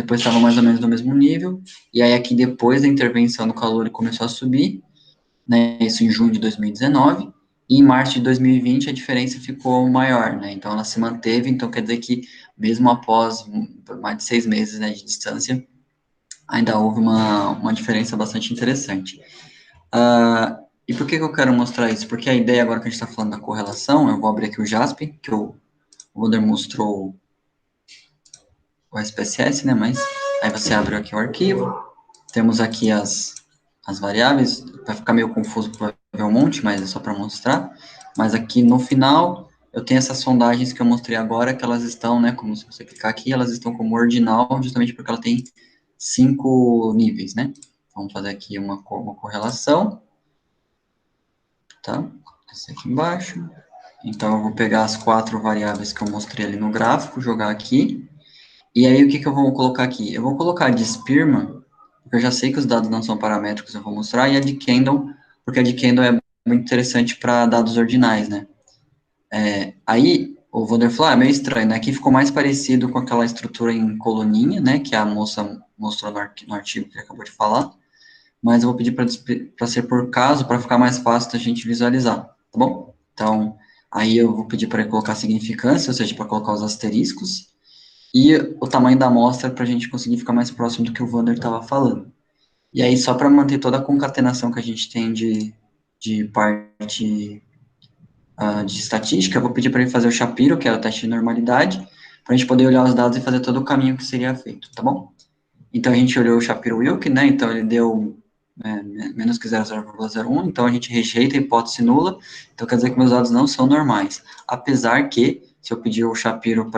depois estava mais ou menos no mesmo nível, e aí aqui depois da intervenção do calor ele começou a subir, né, isso em junho de 2019, e em março de 2020 a diferença ficou maior, né, então ela se manteve, então quer dizer que mesmo após mais de 6 meses, né, de distância, ainda houve uma diferença bastante interessante. E por que eu quero mostrar isso? Porque a ideia agora que a gente está falando da correlação, eu vou abrir aqui o JASP, que o Wander mostrou o SPSS, né, mas aí você abre aqui o arquivo, temos aqui as variáveis, vai ficar meio confuso porque vai ver um monte, mas é só para mostrar, mas aqui no final eu tenho essas sondagens que eu mostrei agora, que elas estão, né, como se você clicar aqui, elas estão como ordinal, justamente porque ela tem 5 níveis, né, vamos fazer aqui uma correlação, tá, esse aqui embaixo, então eu vou pegar as 4 variáveis que eu mostrei ali no gráfico, jogar aqui, e aí, o que eu vou colocar aqui? Eu vou colocar a de Spearman, porque eu já sei que os dados não são paramétricos, eu vou mostrar, e a de Kendall, porque a de Kendall é muito interessante para dados ordinais, né? Aí, o Wander falou, é meio estranho, né? Aqui ficou mais parecido com aquela estrutura em coluninha, né? Que a moça mostrou no artigo que ele acabou de falar, mas eu vou pedir para ser por caso, para ficar mais fácil da gente visualizar, tá bom? Então, aí eu vou pedir para ele colocar significância, ou seja, para colocar os asteriscos, e o tamanho da amostra para a gente conseguir ficar mais próximo do que o Wander estava falando. E aí, só para manter toda a concatenação que a gente tem de parte de estatística, eu vou pedir para ele fazer o Shapiro, que é o teste de normalidade, para a gente poder olhar os dados e fazer todo o caminho que seria feito, tá bom? Então, a gente olhou o Shapiro-Wilk, né, então ele deu menos que 0,01, então a gente rejeita a hipótese nula, então quer dizer que meus dados não são normais. Apesar que, se eu pedir o Shapiro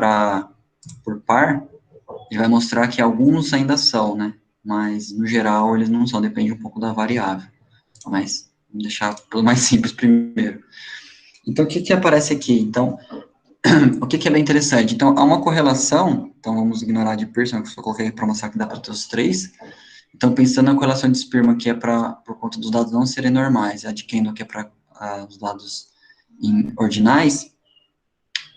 por par, ele vai mostrar que alguns ainda são, né? Mas, no geral, eles não são, depende um pouco da variável. Mas, vamos deixar pelo mais simples primeiro. Então, o que aparece aqui? Então, o que é bem interessante? Então, há uma correlação, então vamos ignorar a de Pearson, que eu só coloquei para mostrar que dá para ter os três. Então, pensando na correlação de Spearman, que é por conta dos dados não serem normais, a de Kendall, que é para os dados ordinais,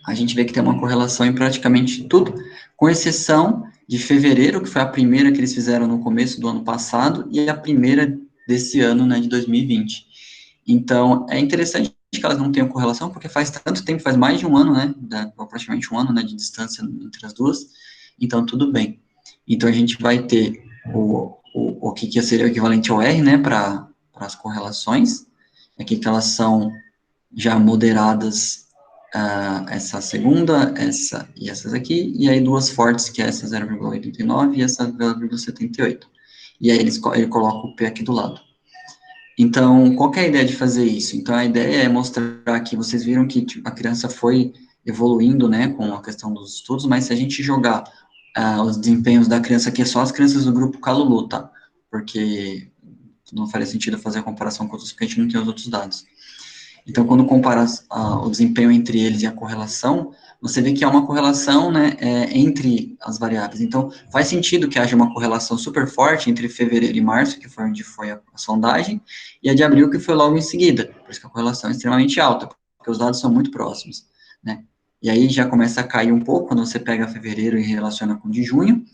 a gente vê que tem uma correlação em praticamente tudo, com exceção de fevereiro, que foi a primeira que eles fizeram no começo do ano passado, e a primeira desse ano, né, de 2020. Então, é interessante que elas não tenham correlação, porque faz tanto tempo, faz mais de um ano, né, praticamente um ano, né, de distância entre as duas, então tudo bem. Então, a gente vai ter o que seria o equivalente ao R, né, para as correlações, aqui que elas são já moderadas, essa segunda, essa e essas aqui, e aí duas fortes, que é essa 0,89 e essa 0,78. E aí ele coloca o P aqui do lado. Então, qual que é a ideia de fazer isso? Então, a ideia é mostrar que vocês viram que tipo, a criança foi evoluindo, né, com a questão dos estudos, mas se a gente jogar os desempenhos da criança aqui, é só as crianças do grupo Calulu, tá? Porque não faria sentido fazer a comparação com outros, porque a gente não tem os outros dados. Então, quando compara o desempenho entre eles e a correlação, você vê que há uma correlação, né, entre as variáveis. Então, faz sentido que haja uma correlação super forte entre fevereiro e março, que foi onde foi a sondagem, e a de abril, que foi logo em seguida. Por isso que a correlação é extremamente alta, porque os dados são muito próximos, né? E aí já começa a cair um pouco quando você pega fevereiro e relaciona com o de junho,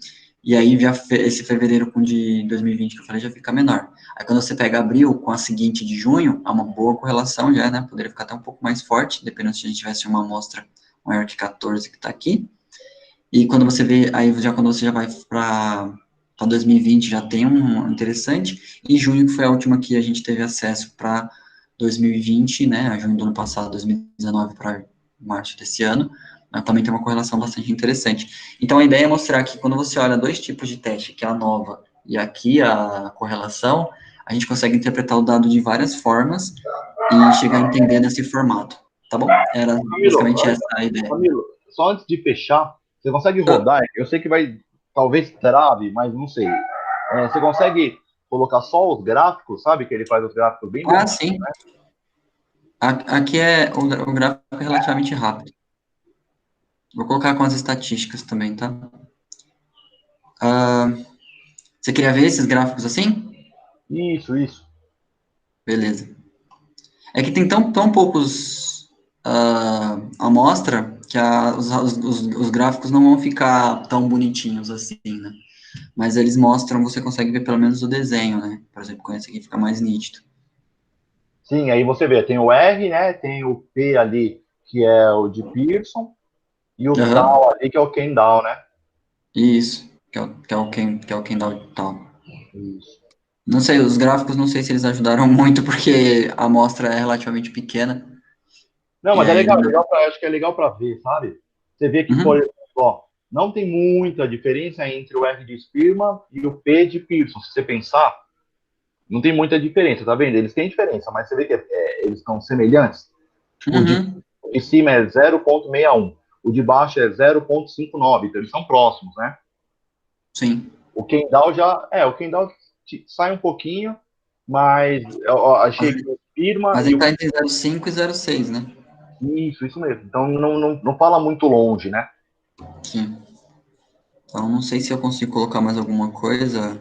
e aí já esse fevereiro com de 2020 que eu falei já fica menor. Aí quando você pega abril com a seguinte de junho, há uma boa correlação já, né? Poderia ficar até um pouco mais forte, dependendo se a gente tivesse uma amostra maior que 14 que está aqui. E quando você vê, aí já quando você já vai para 2020 já tem um interessante, e junho que foi a última que a gente teve acesso para 2020, né? A junho do ano passado, 2019 para março desse ano, também tem uma correlação bastante interessante. Então, a ideia é mostrar que quando você olha dois tipos de teste, que é a nova e aqui a correlação, a gente consegue interpretar o dado de várias formas e chegar a entender nesse formato, tá bom? Era basicamente essa a ideia. Camilo, só antes de fechar, você consegue rodar? Eu sei que vai, talvez trave, mas não sei. Você consegue colocar só os gráficos, sabe? Que ele faz os gráficos bem bonitos, sim. né? Aqui o gráfico é relativamente rápido. Vou colocar com as estatísticas também, tá? Você queria ver esses gráficos assim? Isso. Beleza. É que tem tão poucos amostra que os gráficos não vão ficar tão bonitinhos assim, né? mas eles mostram, você consegue ver pelo menos o desenho, né? Por exemplo, com esse aqui fica mais nítido. Sim, aí você vê, tem o R, né? Tem o P ali, que é o de Pearson, e o Aham. Dow ali, que é o Ken Dow, né? Isso, que é o Kendall tal. Isso. Não sei, os gráficos não sei se eles ajudaram muito, porque a amostra é relativamente pequena. Não, E mas aí, acho que é legal para ver, sabe? Você vê que, por uhum, exemplo, ó, não tem muita diferença entre o R de Spearman e o P de Pearson. Se você pensar, não tem muita diferença, tá vendo? Eles têm diferença, mas você vê que eles estão semelhantes. Tipo, uhum, o de cima é 0,61, o de baixo é 0,59, então eles são próximos, né? sim. O Kendall sai um pouquinho, mas eu Mas, achei que o Firma mas e ele o. tá entre 0,5 e 0,6, né? Isso mesmo. Então não fala muito longe, né? Sim. Então, não sei se eu consigo colocar mais alguma coisa.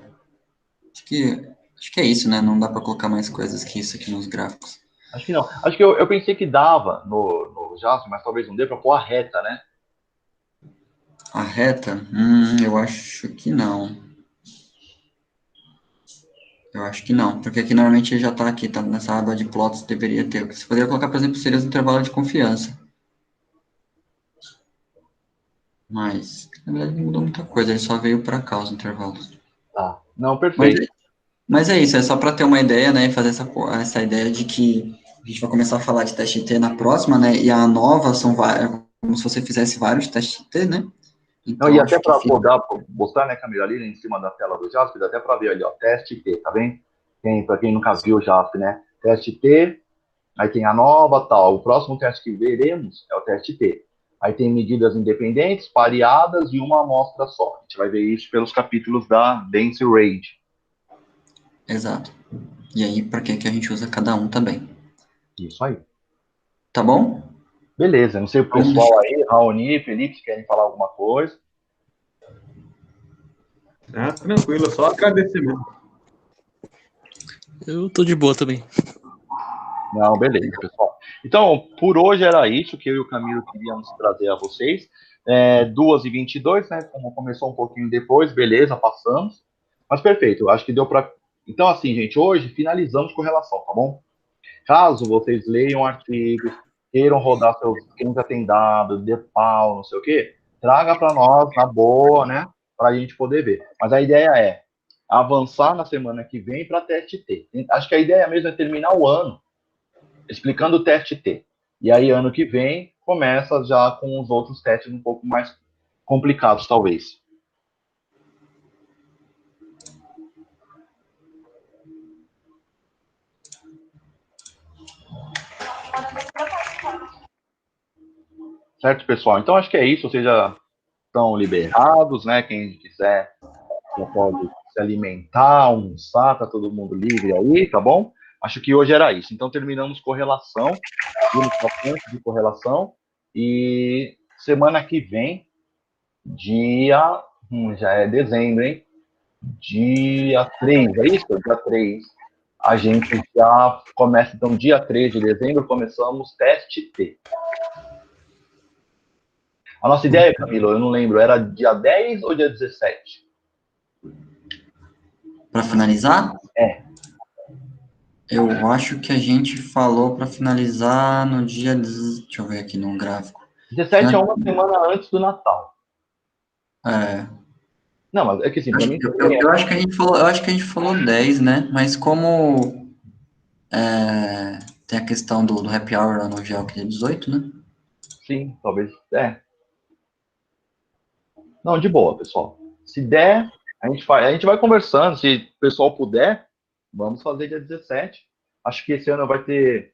Acho que, acho que é isso, né? Não dá para colocar mais coisas que isso aqui nos gráficos. Acho que não. Acho que eu pensei que dava no Jasper, mas talvez não dê para pôr a reta, né? A reta? Eu acho que não. Eu acho que não, porque aqui normalmente já tá aqui, tá nessa aba de plots, deveria ter. Você poderia colocar, por exemplo, seria os intervalos de confiança. Mas, na verdade, não mudou muita coisa, ele só veio para cá os intervalos. Tá. Não, Mas, perfeito. mas é isso, é só para ter uma ideia, né, e fazer essa ideia de que a gente vai começar a falar de teste T na próxima, né, e a nova são várias, como se você fizesse vários testes T, né, Não, então e até acho que para fica, mostrar, né, Camila, ali em cima da tela do Jasper, dá até para ver ali, ó, teste T, tá vendo? Para quem nunca viu o Jasper, né? Teste T, aí tem a nova, tal. O próximo teste que veremos é o teste T. Aí tem medidas independentes, pareadas e uma amostra só. A gente vai ver isso pelos capítulos da Dance Range. exato. E aí, para que a gente usa cada um também. Isso aí. Tá bom? Beleza, não sei o Então, pessoal aí, Raoni, Felipe, se querem falar alguma coisa. Tranquilo, só agradecer mesmo. Eu tô de boa também. Não, beleza, pessoal. Então, por hoje era isso que eu e o Camilo queríamos trazer a vocês. 2h22, né? Como começou um pouquinho depois, beleza, passamos. Mas perfeito, eu acho que deu para. Então, assim, gente, hoje finalizamos com relação, tá bom? Caso vocês leiam artigos, queiram rodar seus, quem já tem dado, dê pau, não sei o quê, traga para nós, na boa, né? Para a gente poder ver. Mas a ideia é avançar na semana que vem para teste T. Acho que a ideia mesmo é terminar o ano explicando o teste T. E aí, ano que vem, começa já com os outros testes um pouco mais complicados, talvez. Certo, pessoal? Então, acho que é isso. Vocês já estão liberados, né? Quem quiser já pode se alimentar, almoçar, tá todo mundo livre aí, tá bom? Acho que hoje era isso. Então, terminamos correlação, vimos bastante de correlação, e semana que vem, dia. Já é dezembro, hein? Dia 3, é isso? Dia 3. A gente já começa, então, dia 3 de dezembro, começamos teste T. A nossa ideia, Camilo, eu não lembro, era dia 10 ou dia 17? para finalizar, É, eu acho que a gente falou para finalizar no dia. Deixa eu ver aqui no gráfico. 17 é uma semana antes do Natal. É, Não, mas é que assim, para mim também eu acho que a gente falou, eu acho que a gente falou 10, né? Mas como tem a questão do happy hour lá no gel que é 18, né? sim, talvez. Não, de boa, pessoal. Se der, a gente vai conversando. Se o pessoal puder, vamos fazer dia 17. Acho que esse ano vai ter,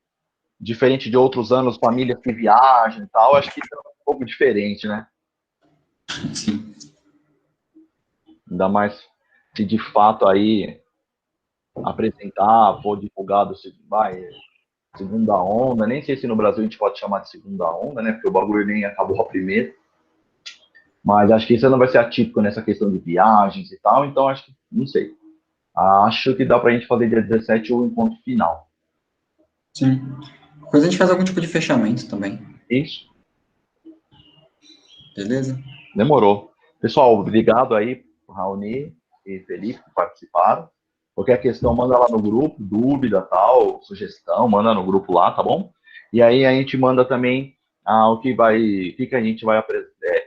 diferente de outros anos, famílias que viajam e tal. Acho que é um pouco diferente, né? Sim. Ainda mais se de fato aí apresentar, for divulgado se vai segunda onda. Nem sei se no Brasil a gente pode chamar de segunda onda, né? Porque o bagulho nem acabou a primeira. Mas acho que isso não vai ser atípico nessa questão de viagens e tal. Então acho que, não sei. Acho que dá pra gente fazer dia 17 o encontro final. Sim. Depois a gente faz algum tipo de fechamento também. Isso, Beleza? demorou. Pessoal, obrigado aí o Raoni e Felipe que participaram. Qualquer questão, manda lá no grupo, dúvida, tal, sugestão, manda no grupo lá, tá bom? E aí a gente manda também o que a gente vai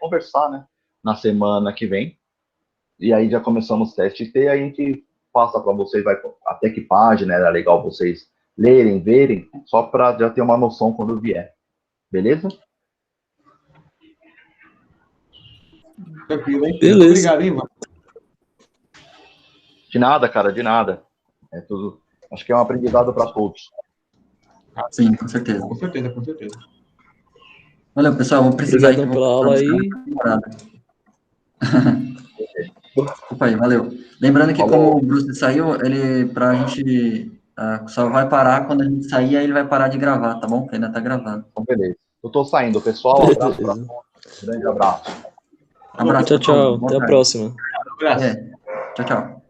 conversar, né, na semana que vem. E aí já começamos o teste T, a gente passa para vocês, vai até que página era legal vocês lerem, verem, só para já ter uma noção quando vier. Beleza? Tranquilo, hein? Beleza. Muito obrigado, hein, Ivan? De nada, cara, de nada. É tudo. Acho que é um aprendizado para todos. Sim, com certeza. Com certeza, com certeza. Valeu, pessoal, vou precisar Obrigadão que eu pela vou aula buscar aí. uma namorada. Desculpa aí, valeu. Lembrando que Falou. como o Bruce saiu, ele, pra gente, só vai parar quando a gente sair, aí ele vai parar de gravar, tá bom? Porque ainda tá gravando. Então, beleza. Eu tô saindo, pessoal. Abraço para Beleza. todos. Grande abraço. Abraço, Tchau, pessoal. tchau. Boa Até a tarde. próxima. Um abraço. Tchau, tchau.